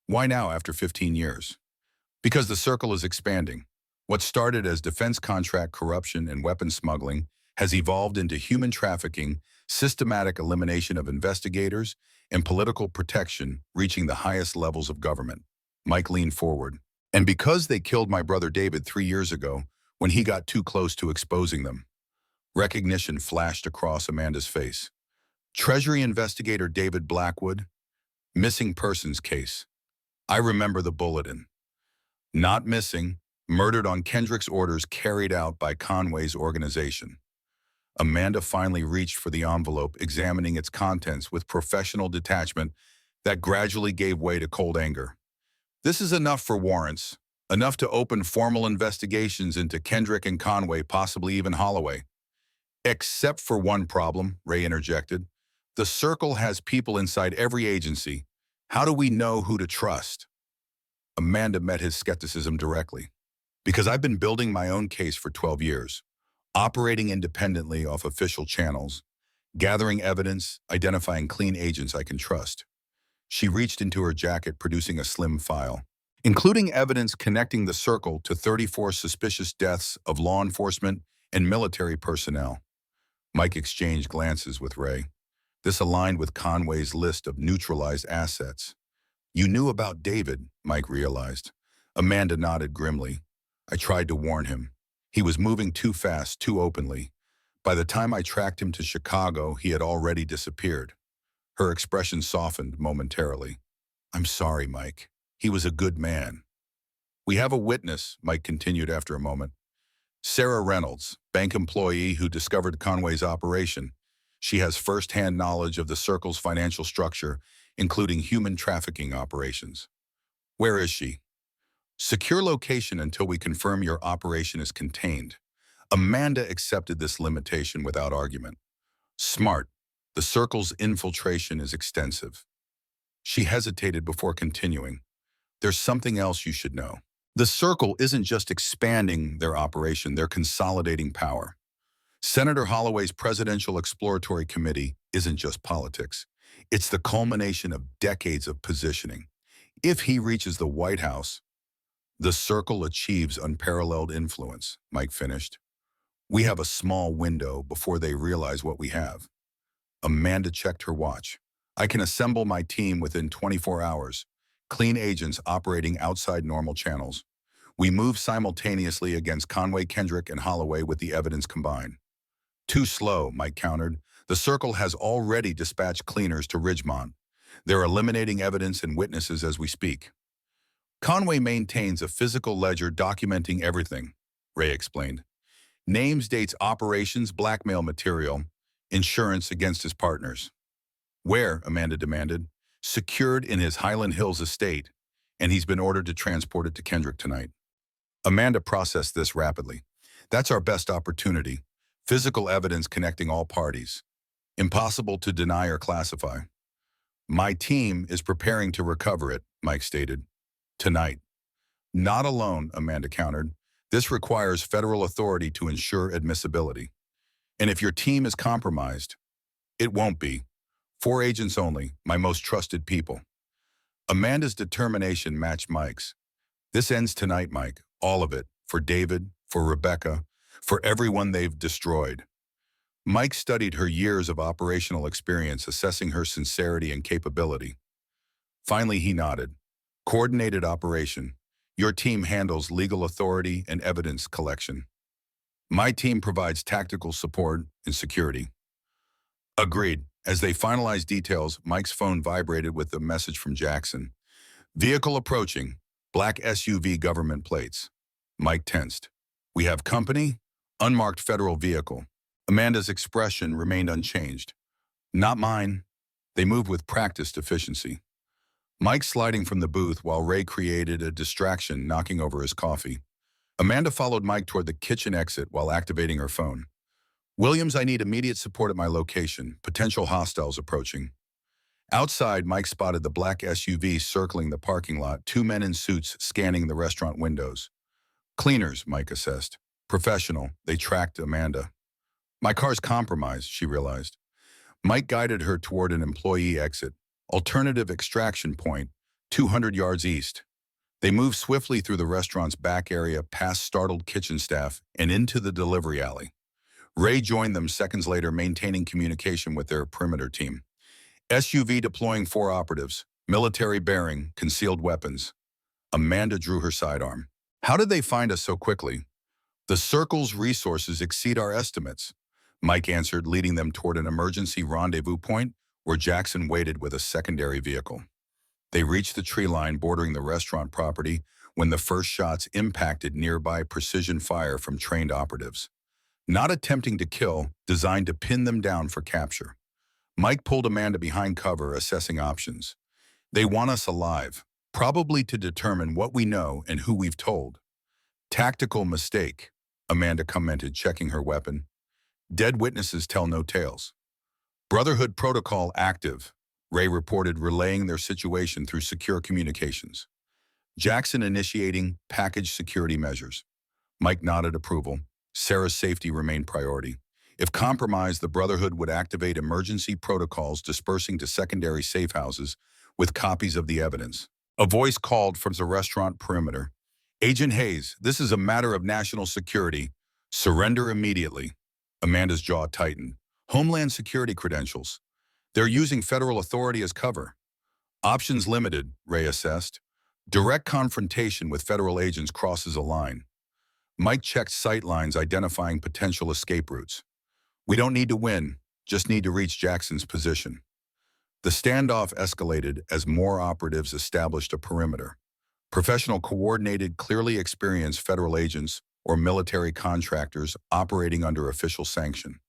"Why now, after 15 years?" "Because the Circle is expanding. What started as defense contract corruption and weapons smuggling has evolved into human trafficking, systematic elimination of investigators, and political protection reaching the highest levels of government." Mike leaned forward. "And because they killed my brother David 3 years ago, when he got too close to exposing them." Recognition flashed across Amanda's face. "Treasury investigator David Blackwood, missing persons case. I remember the bulletin. Not missing, murdered on Kendrick's orders carried out by Conway's organization." Amanda finally reached for the envelope, examining its contents with professional detachment that gradually gave way to cold anger. "This is enough for warrants, enough to open formal investigations into Kendrick and Conway, possibly even Holloway." Except for one problem, Ray interjected. The Circle has people inside every agency. How do we know who to trust? Amanda met his skepticism directly. Because I've been building my own case for 12 years, operating independently off official channels, gathering evidence, identifying clean agents I can trust. She reached into her jacket, producing a slim file, including evidence connecting the Circle to 34 suspicious deaths of law enforcement and military personnel. Mike exchanged glances with Ray. This aligned with Conway's list of neutralized assets. You knew about David, Mike realized. Amanda nodded grimly. I tried to warn him. He was moving too fast, too openly. By the time I tracked him to Chicago, he had already disappeared. Her expression softened momentarily. I'm sorry, Mike. He was a good man. We have a witness, Mike continued after a moment. Sarah Reynolds, bank employee who discovered Conway's operation. She has first-hand knowledge of the Circle's financial structure, including human trafficking operations. Where is she? Secure location until we confirm your operation is contained. Amanda accepted this limitation without argument. Smart. The Circle's infiltration is extensive. She hesitated before continuing. There's something else you should know. The Circle isn't just expanding their operation, they're consolidating power. Senator Holloway's Presidential Exploratory Committee isn't just politics. It's the culmination of decades of positioning. If he reaches the White House, the Circle achieves unparalleled influence, Mike finished. We have a small window before they realize what we have. Amanda checked her watch. I can assemble my team within 24 hours. Clean agents operating outside normal channels. We move simultaneously against Conway, Kendrick, and Holloway with the evidence combined. Too slow, Mike countered. The Circle has already dispatched cleaners to Ridgemont. They're eliminating evidence and witnesses as we speak. Conway maintains a physical ledger documenting everything, Ray explained. Names, dates, operations, blackmail material, insurance against his partners. Where? Amanda demanded. Secured in his Highland Hills estate, and he's been ordered to transport it to Kendrick tonight. Amanda processed this rapidly. That's our best opportunity. Physical evidence connecting all parties. Impossible to deny or classify. My team is preparing to recover it, Mike stated. Tonight. Not alone, Amanda countered. This requires federal authority to ensure admissibility. And if your team is compromised, it won't be. 4 agents only, my most trusted people. Amanda's determination matched Mike's. This ends tonight, Mike. All of it. For David, for Rebecca, for everyone they've destroyed. Mike studied her years of operational experience, assessing her sincerity and capability. Finally, he nodded. Coordinated operation. Your team handles legal authority and evidence collection. My team provides tactical support and security. Agreed. As they finalized details, Mike's phone vibrated with a message from Jackson. Vehicle approaching. Black SUV, government plates. Mike tensed. We have company? Unmarked federal vehicle. Amanda's expression remained unchanged. Not mine. They moved with practiced efficiency. Mike sliding from the booth while Ray created a distraction, knocking over his coffee. Amanda followed Mike toward the kitchen exit while activating her phone. Williams, I need immediate support at my location. Potential hostiles approaching. Outside, Mike spotted the black SUV circling the parking lot, 2 men in suits scanning the restaurant windows. Cleaners, Mike assessed. Professional. They tracked Amanda. My car's compromised, she realized. Mike guided her toward an employee exit. Alternative extraction point, 200 yards east. They moved swiftly through the restaurant's back area, past startled kitchen staff, and into the delivery alley. Ray joined them seconds later, maintaining communication with their perimeter team. SUV deploying 4 operatives, military bearing, concealed weapons. Amanda drew her sidearm. How did they find us so quickly? The Circle's resources exceed our estimates, Mike answered, leading them toward an emergency rendezvous point where Jackson waited with a secondary vehicle. They reached the tree line bordering the restaurant property when the first shots impacted nearby, precision fire from trained operatives. Not attempting to kill, designed to pin them down for capture. Mike pulled Amanda behind cover, assessing options. They want us alive, probably to determine what we know and who we've told. Tactical mistake, Amanda commented, checking her weapon. Dead witnesses tell no tales. Brotherhood protocol active, Ray reported, relaying their situation through secure communications. Jackson initiating package security measures. Mike nodded approval. Sarah's safety remained priority. If compromised, the Brotherhood would activate emergency protocols dispersing to secondary safe houses with copies of the evidence. A voice called from the restaurant perimeter. Agent Hayes, this is a matter of national security. Surrender immediately. Amanda's jaw tightened. Homeland Security credentials. They're using federal authority as cover. Options limited, Ray assessed. Direct confrontation with federal agents crosses a line. Mike checked sightlines identifying potential escape routes. We don't need to win, just need to reach Jackson's position. The standoff escalated as more operatives established a perimeter. Professional, coordinated, clearly experienced federal agents or military contractors operating under official sanction.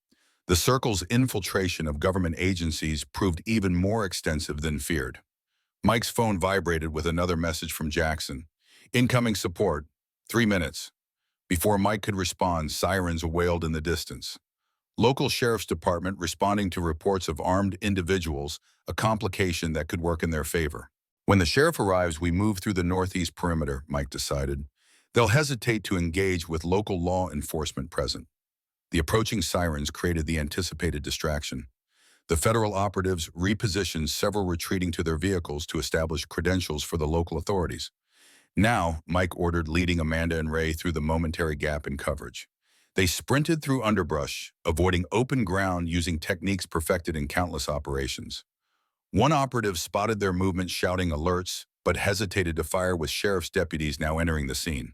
The Circle's infiltration of government agencies proved even more extensive than feared. Mike's phone vibrated with another message from Jackson. Incoming support, 3 minutes. Before Mike could respond, sirens wailed in the distance. Local sheriff's department responding to reports of armed individuals, a complication that could work in their favor. When the sheriff arrives, we move through the northeast perimeter, Mike decided. They'll hesitate to engage with local law enforcement present. The approaching sirens created the anticipated distraction. The federal operatives repositioned, several retreating to their vehicles to establish credentials for the local authorities. Now, Mike ordered, leading Amanda and Ray through the momentary gap in coverage. They sprinted through underbrush, avoiding open ground using techniques perfected in countless operations. One operative spotted their movement, shouting alerts, but hesitated to fire with sheriff's deputies now entering the scene.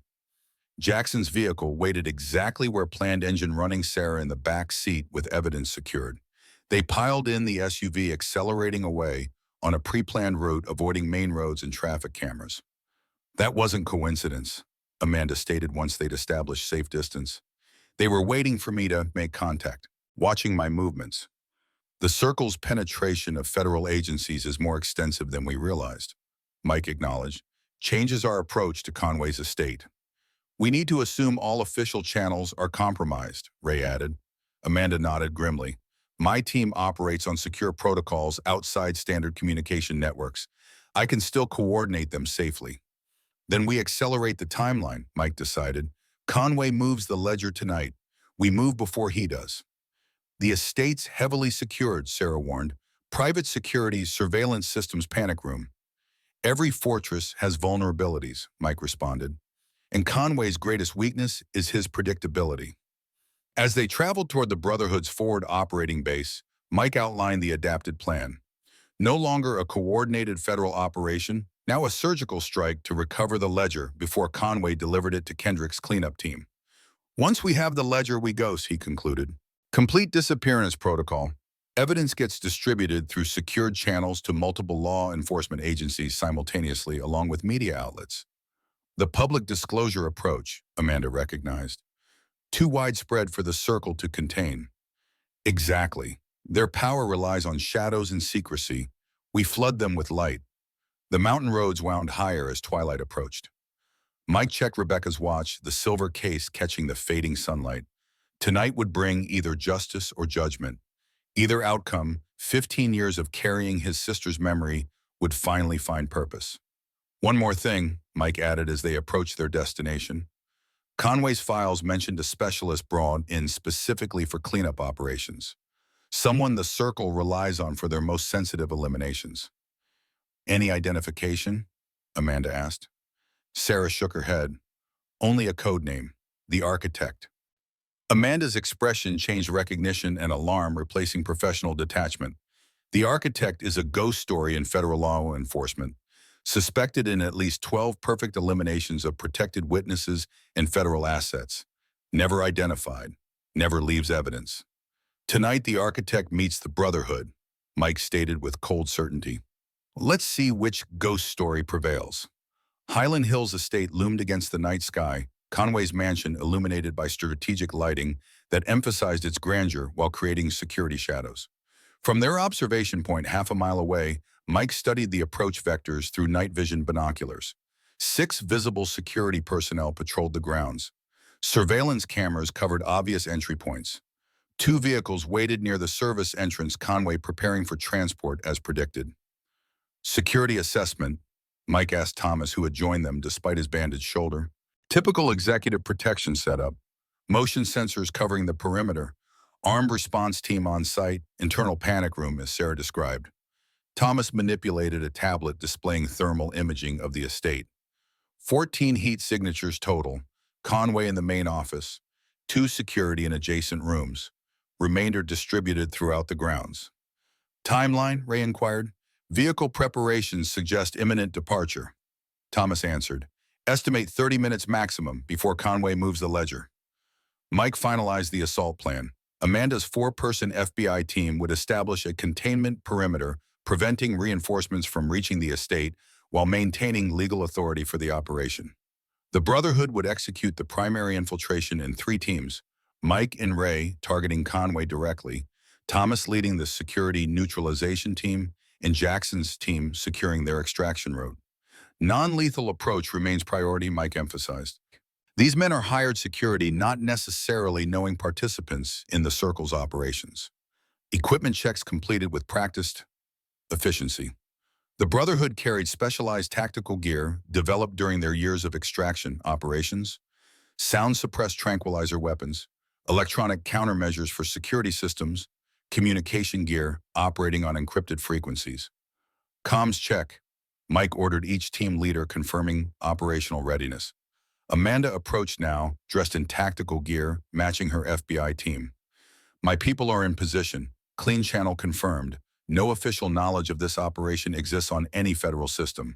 Jackson's vehicle waited exactly where planned, engine running, Sarah in the back seat with evidence secured. They piled in the SUV, accelerating away on a pre-planned route, avoiding main roads and traffic cameras. That wasn't coincidence, Amanda stated once they'd established safe distance. They were waiting for me to make contact, watching my movements. The Circle's penetration of federal agencies is more extensive than we realized, Mike acknowledged. Changes our approach to Conway's estate. We need to assume all official channels are compromised, Ray added. Amanda nodded grimly. My team operates on secure protocols outside standard communication networks. I can still coordinate them safely. Then we accelerate the timeline, Mike decided. Conway moves the ledger tonight. We move before he does. The estate's heavily secured, Sarah warned. Private security's surveillance systems panic room. Every fortress has vulnerabilities, Mike responded. And Conway's greatest weakness is his predictability. As they traveled toward the Brotherhood's forward operating base, Mike outlined the adapted plan. No longer a coordinated federal operation, now a surgical strike to recover the ledger before Conway delivered it to Kendrick's cleanup team. Once we have the ledger, we ghost, he concluded. Complete disappearance protocol. Evidence gets distributed through secured channels to multiple law enforcement agencies simultaneously, along with media outlets. The public disclosure approach, Amanda recognized. Too widespread for the Circle to contain. Exactly. Their power relies on shadows and secrecy. We flood them with light. The mountain roads wound higher as twilight approached. Mike checked Rebecca's watch, the silver case catching the fading sunlight. Tonight would bring either justice or judgment. Either outcome, 15 years of carrying his sister's memory, would finally find purpose. One more thing, Mike added as they approached their destination. Conway's files mentioned a specialist brought in specifically for cleanup operations. Someone the Circle relies on for their most sensitive eliminations. Any identification? Amanda asked. Sarah shook her head. Only a code name, the Architect. Amanda's expression changed, recognition and alarm replacing professional detachment. The Architect is a ghost story in federal law enforcement, suspected in at least 12 perfect eliminations of protected witnesses and federal assets. Never identified, never leaves evidence. Tonight, the Architect meets the Brotherhood, Mike stated with cold certainty. Let's see which ghost story prevails. Highland Hills estate loomed against the night sky, Conway's mansion illuminated by strategic lighting that emphasized its grandeur while creating security shadows. From their observation point half a mile away, Mike studied the approach vectors through night vision binoculars. 6 visible security personnel patrolled the grounds. Surveillance cameras covered obvious entry points. Two vehicles waited near the service entrance, Conway preparing for transport as predicted. Security assessment, Mike asked Thomas, who had joined them despite his bandaged shoulder. Typical executive protection setup. Motion sensors covering the perimeter. Armed response team on site. Internal panic room, as Sarah described. Thomas manipulated a tablet displaying thermal imaging of the estate. 14 heat signatures total. Conway in the main office. 2 security in adjacent rooms. Remainder distributed throughout the grounds. Timeline, Ray inquired. Vehicle preparations suggest imminent departure. Thomas answered. Estimate 30 minutes maximum before Conway moves the ledger. Mike finalized the assault plan. Amanda's 4-person FBI team would establish a containment perimeter, preventing reinforcements from reaching the estate while maintaining legal authority for the operation. The Brotherhood would execute the primary infiltration in 3 teams, Mike and Ray targeting Conway directly, Thomas leading the security neutralization team, and Jackson's team securing their extraction route. Non-lethal approach remains priority, Mike emphasized. These men are hired security, not necessarily knowing participants in the Circle's operations. Equipment checks completed with practiced efficiency. The Brotherhood carried specialized tactical gear developed during their years of extraction operations, sound-suppressed tranquilizer weapons, electronic countermeasures for security systems, communication gear operating on encrypted frequencies. Comms check. Mike ordered each team leader confirming operational readiness. Amanda approached now, dressed in tactical gear, matching her FBI team. My people are in position. Clean channel confirmed. No official knowledge of this operation exists on any federal system.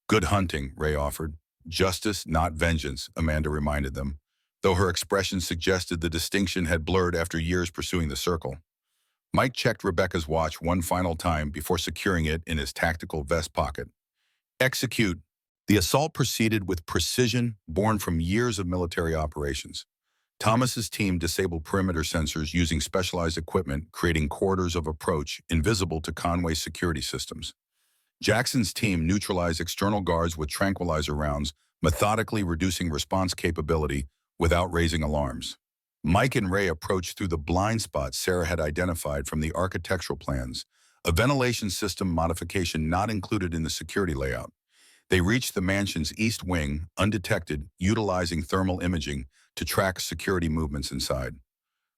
Good hunting, Ray offered. Justice, not vengeance, Amanda reminded them, though her expression suggested the distinction had blurred after years pursuing the Circle. Mike checked Rebecca's watch one final time before securing it in his tactical vest pocket. Execute. The assault proceeded with precision born from years of military operations. Thomas's team disabled perimeter sensors using specialized equipment, creating corridors of approach invisible to Conway's security systems. Jackson's team neutralized external guards with tranquilizer rounds, methodically reducing response capability without raising alarms. Mike and Ray approached through the blind spots Sarah had identified from the architectural plans, a ventilation system modification not included in the security layout. They reached the mansion's east wing, undetected, utilizing thermal imaging to track security movements inside.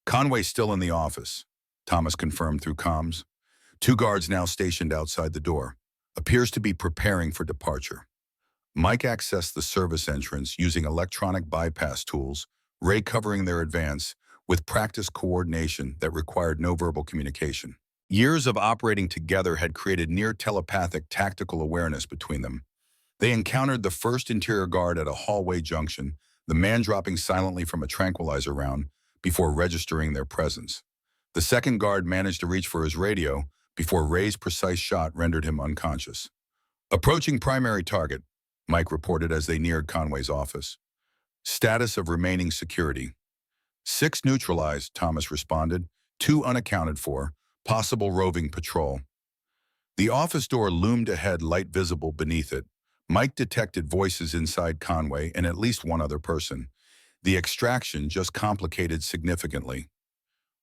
Conway's still in the office, Thomas confirmed through comms. 2 guards now stationed outside the door. Appears to be preparing for departure. Mike accessed the service entrance using electronic bypass tools, Ray covering their advance with practice coordination that required no verbal communication. Years of operating together had created near telepathic tactical awareness between them. They encountered the first interior guard at a hallway junction, the man dropping silently from a tranquilizer round before registering their presence. The second guard managed to reach for his radio before Ray's precise shot rendered him unconscious. Approaching primary target, Mike reported as they neared Conway's office. Status of remaining security. 6 neutralized, Thomas responded. 2 unaccounted for, possible roving patrol. The office door loomed ahead, light visible beneath it. Mike detected voices inside Conway and at least one other person. The extraction just complicated significantly.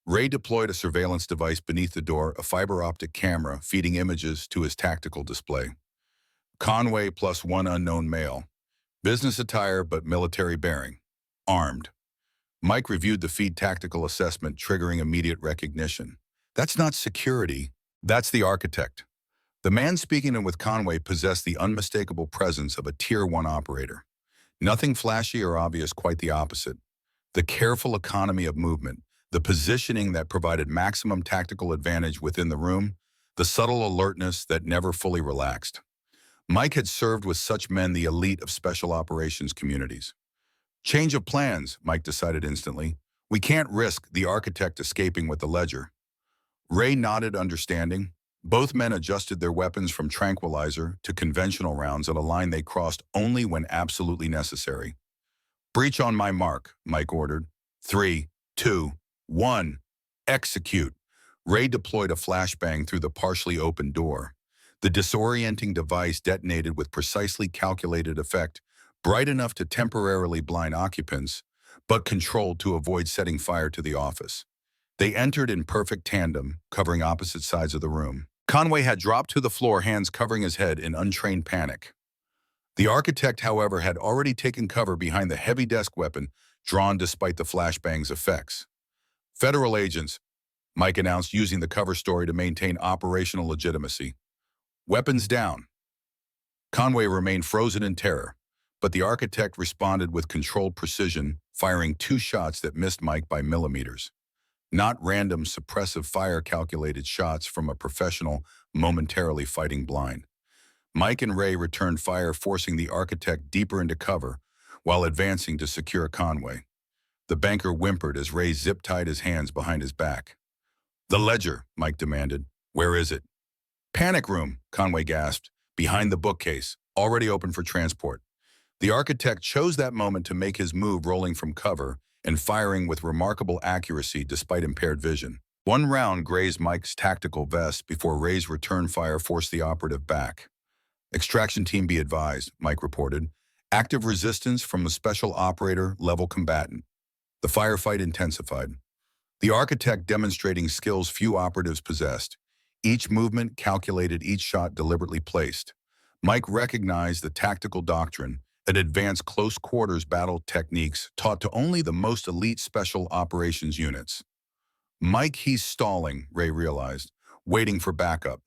Ray deployed a surveillance device beneath the door, a fiber optic camera feeding images to his tactical display. Conway plus 1 unknown male. Business attire but military bearing. Armed. Mike reviewed the feed tactical assessment, triggering immediate recognition. That's not security. That's the architect. The man speaking with Conway possessed the unmistakable presence of a Tier 1 operator. Nothing flashy or obvious, quite the opposite. The careful economy of movement, the positioning that provided maximum tactical advantage within the room, the subtle alertness that never fully relaxed. Mike had served with such men, the elite of special operations communities. Change of plans, Mike decided instantly. We can't risk the architect escaping with the ledger. Ray nodded, understanding. Both men adjusted their weapons from tranquilizer to conventional rounds at a line they crossed only when absolutely necessary. Breach on my mark, Mike ordered. 3, 2, 1. Execute. Ray deployed a flashbang through the partially open door. The disorienting device detonated with precisely calculated effect, bright enough to temporarily blind occupants, but controlled to avoid setting fire to the office. They entered in perfect tandem, covering opposite sides of the room. Conway had dropped to the floor, hands covering his head in untrained panic. The architect, however, had already taken cover behind the heavy desk weapon, drawn despite the flashbang's effects. Federal agents, Mike announced, using the cover story to maintain operational legitimacy. Weapons down. Conway remained frozen in terror, but the architect responded with controlled precision, firing 2 shots that missed Mike by millimeters. Not random suppressive fire, calculated shots from a professional momentarily fighting blind. Mike and Ray returned fire, forcing the architect deeper into cover while advancing to secure Conway. The banker whimpered as Ray zip-tied his hands behind his back. "The ledger," Mike demanded. "Where is it?" "Panic room," Conway gasped, "behind the bookcase, already open for transport." The architect chose that moment to make his move, rolling from cover and firing with remarkable accuracy despite impaired vision. 1 round grazed Mike's tactical vest before Ray's return fire forced the operative back. "Extraction team be advised," Mike reported. "Active resistance from a special operator-level combatant." The firefight intensified. The architect demonstrating skills few operatives possessed. Each movement calculated, each shot deliberately placed. Mike recognized the tactical doctrine, an advanced close-quarters battle techniques taught to only the most elite special operations units. "Mike, he's stalling," Ray realized, waiting for backup.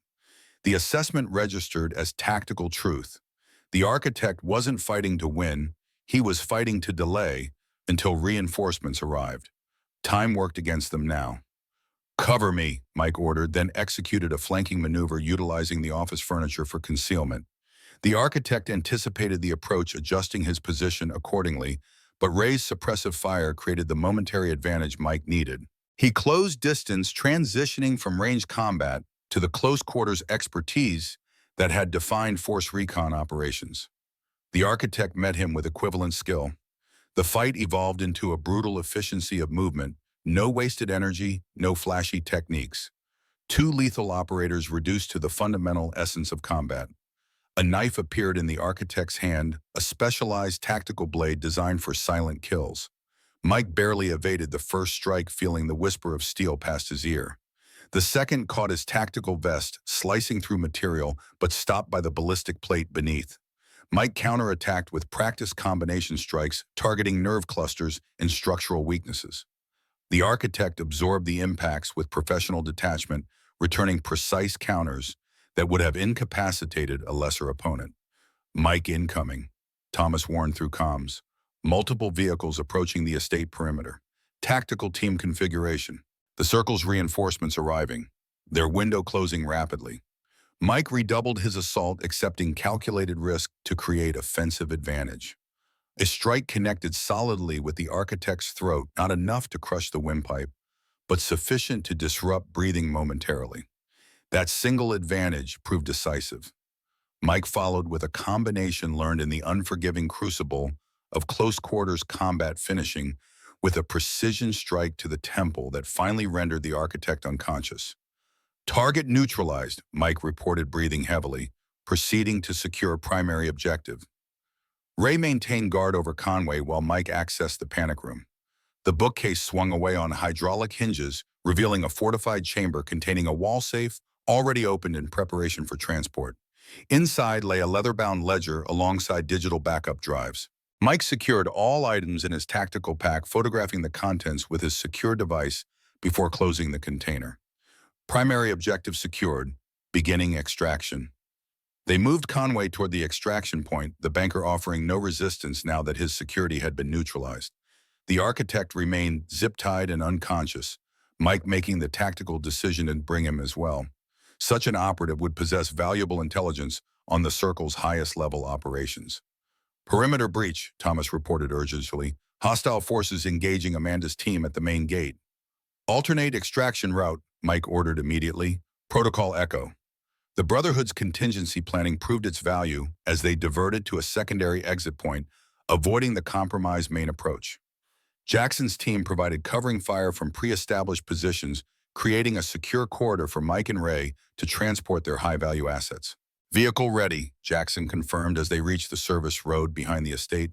The assessment registered as tactical truth. The architect wasn't fighting to win, he was fighting to delay until reinforcements arrived. Time worked against them now. "Cover me," Mike ordered, then executed a flanking maneuver utilizing the office furniture for concealment. The architect anticipated the approach, adjusting his position accordingly, but Ray's suppressive fire created the momentary advantage Mike needed. He closed distance, transitioning from range combat to the close-quarters expertise that had defined force recon operations. The architect met him with equivalent skill. The fight evolved into a brutal efficiency of movement, no wasted energy, no flashy techniques. 2 lethal operators reduced to the fundamental essence of combat. A knife appeared in the architect's hand, a specialized tactical blade designed for silent kills. Mike barely evaded the first strike, feeling the whisper of steel past his ear. The second caught his tactical vest, slicing through material, but stopped by the ballistic plate beneath. Mike counterattacked with practiced combination strikes, targeting nerve clusters and structural weaknesses. The architect absorbed the impacts with professional detachment, returning precise counters that would have incapacitated a lesser opponent. "Mike incoming," Thomas warned through comms. Multiple vehicles approaching the estate perimeter. Tactical team configuration. The circle's reinforcements arriving, their window closing rapidly. Mike redoubled his assault, accepting calculated risk to create offensive advantage. A strike connected solidly with the architect's throat, not enough to crush the windpipe, but sufficient to disrupt breathing momentarily. That single advantage proved decisive. Mike followed with a combination learned in the unforgiving crucible of close-quarters combat, finishing with a precision strike to the temple that finally rendered the architect unconscious. "Target neutralized," Mike reported, breathing heavily, proceeding to secure primary objective. Ray maintained guard over Conway while Mike accessed the panic room. The bookcase swung away on hydraulic hinges, revealing a fortified chamber containing a wall safe already opened in preparation for transport. Inside lay a leather-bound ledger alongside digital backup drives. Mike secured all items in his tactical pack, photographing the contents with his secure device before closing the container. Primary objective secured, beginning extraction. They moved Conway toward the extraction point, the banker offering no resistance now that his security had been neutralized. The architect remained zip-tied and unconscious, Mike making the tactical decision to bring him as well. Such an operative would possess valuable intelligence on the Circle's highest-level operations. "Perimeter breach," Thomas reported urgently. "Hostile forces engaging Amanda's team at the main gate." "Alternate extraction route," Mike ordered immediately. "Protocol Echo." The Brotherhood's contingency planning proved its value as they diverted to a secondary exit point, avoiding the compromised main approach. Jackson's team provided covering fire from pre-established positions, creating a secure corridor for Mike and Ray to transport their high-value assets. "Vehicle ready," Jackson confirmed as they reached the service road behind the estate.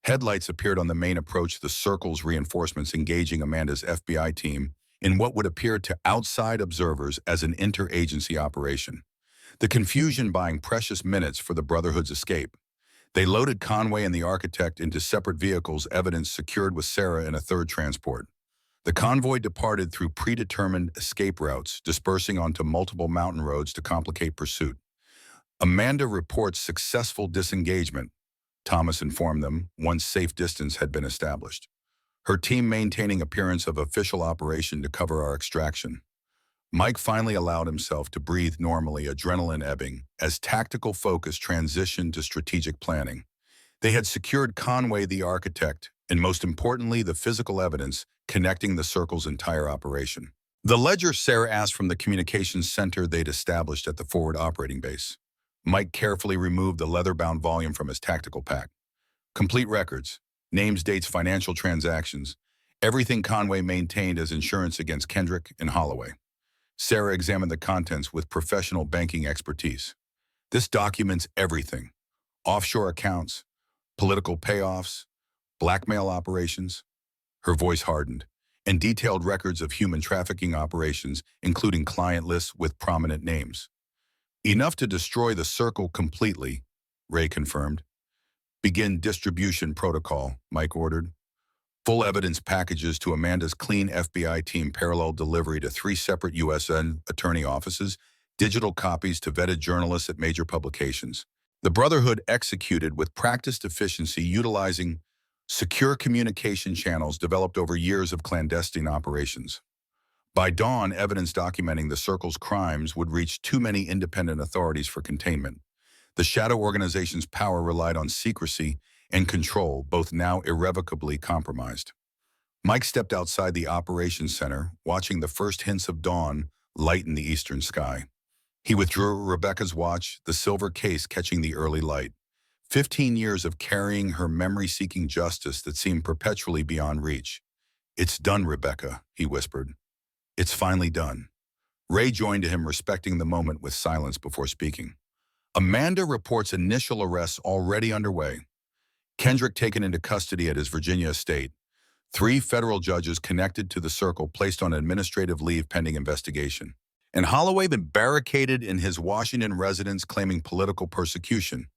Headlights appeared on the main approach, the Circle's reinforcements engaging Amanda's FBI team in what would appear to outside observers as an interagency operation. The confusion buying precious minutes for the Brotherhood's escape. They loaded Conway and the architect into separate vehicles, evidence secured with Sarah in a third transport. The convoy departed through predetermined escape routes, dispersing onto multiple mountain roads to complicate pursuit. Amanda reports successful disengagement, Thomas informed them, once safe distance had been established. Her team maintaining appearance of official operation to cover our extraction. Mike finally allowed himself to breathe normally, adrenaline ebbing, as tactical focus transitioned to strategic planning. They had secured Conway the architect, and most importantly, the physical evidence connecting the circle's entire operation. The ledger Sarah asked from the communications center they'd established at the forward operating base. Mike carefully removed the leather-bound volume from his tactical pack. Complete records, names, dates, financial transactions, everything Conway maintained as insurance against Kendrick and Holloway. Sarah examined the contents with professional banking expertise. This documents everything: offshore accounts, political payoffs, blackmail operations. Her voice hardened, and detailed records of human trafficking operations, including client lists with prominent names. Enough to destroy the circle completely, Ray confirmed. Begin distribution protocol, Mike ordered. Full evidence packages to Amanda's clean FBI team, parallel delivery to 3 separate U.S. attorney offices, digital copies to vetted journalists at major publications. The Brotherhood executed with practiced efficiency, utilizing secure communication channels developed over years of clandestine operations. By dawn, evidence documenting the Circle's crimes would reach too many independent authorities for containment. The shadow organization's power relied on secrecy and control, both now irrevocably compromised. Mike stepped outside the operations center, watching the first hints of dawn lighten the eastern sky. He withdrew Rebecca's watch, the silver case catching the early light. 15 years of carrying her memory-seeking justice that seemed perpetually beyond reach. "It's done, Rebecca," he whispered. "It's finally done." Ray joined him, respecting the moment with silence before speaking. Amanda reports initial arrests already underway. Kendrick taken into custody at his Virginia estate. 3 federal judges connected to the Circle placed on administrative leave pending investigation. And Holloway been barricaded in his Washington residence, claiming political persecution.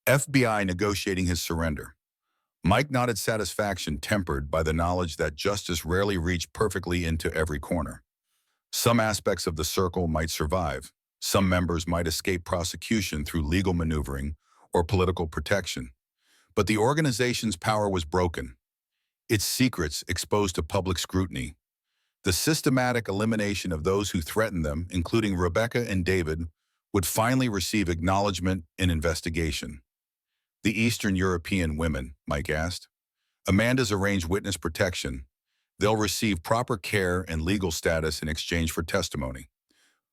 FBI negotiating his surrender. Mike nodded satisfaction, tempered by the knowledge that justice rarely reached perfectly into every corner. Some aspects of the Circle might survive. Some members might escape prosecution through legal maneuvering or political protection. But the organization's power was broken, its secrets exposed to public scrutiny. The systematic elimination of those who threatened them, including Rebecca and David, would finally receive acknowledgement and investigation. The Eastern European women, Mike asked. Amanda's arranged witness protection. They'll receive proper care and legal status in exchange for testimony.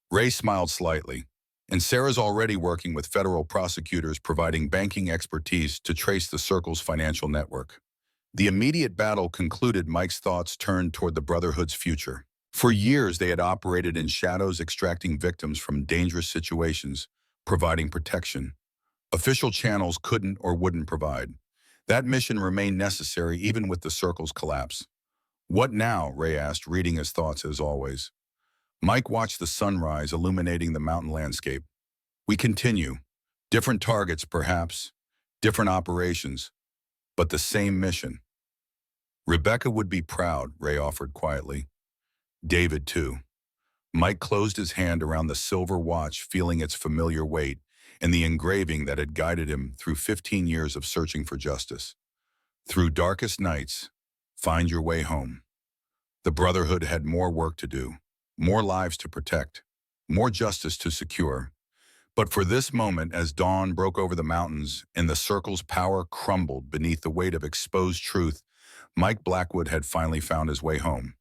Ray smiled slightly. And Sarah's already working with federal prosecutors, providing banking expertise to trace the Circle's financial network. The immediate battle concluded. Mike's thoughts turned toward the Brotherhood's future. For years, they had operated in shadows, extracting victims from dangerous situations, providing protection. Official channels couldn't or wouldn't provide. That mission remained necessary even with the Circle's collapse. "What now?" Ray asked, reading his thoughts as always. Mike watched the sunrise illuminating the mountain landscape. "We continue. Different targets, perhaps. Different operations. But the same mission." "Rebecca would be proud," Ray offered quietly. "David, too." Mike closed his hand around the silver watch, feeling its familiar weight and the engraving that had guided him through 15 years of searching for justice. "Through darkest nights, find your way home." The Brotherhood had more work to do, more lives to protect, more justice to secure. But for this moment, as dawn broke over the mountains and the Circle's power crumbled beneath the weight of exposed truth, Mike Blackwood had finally found his way home.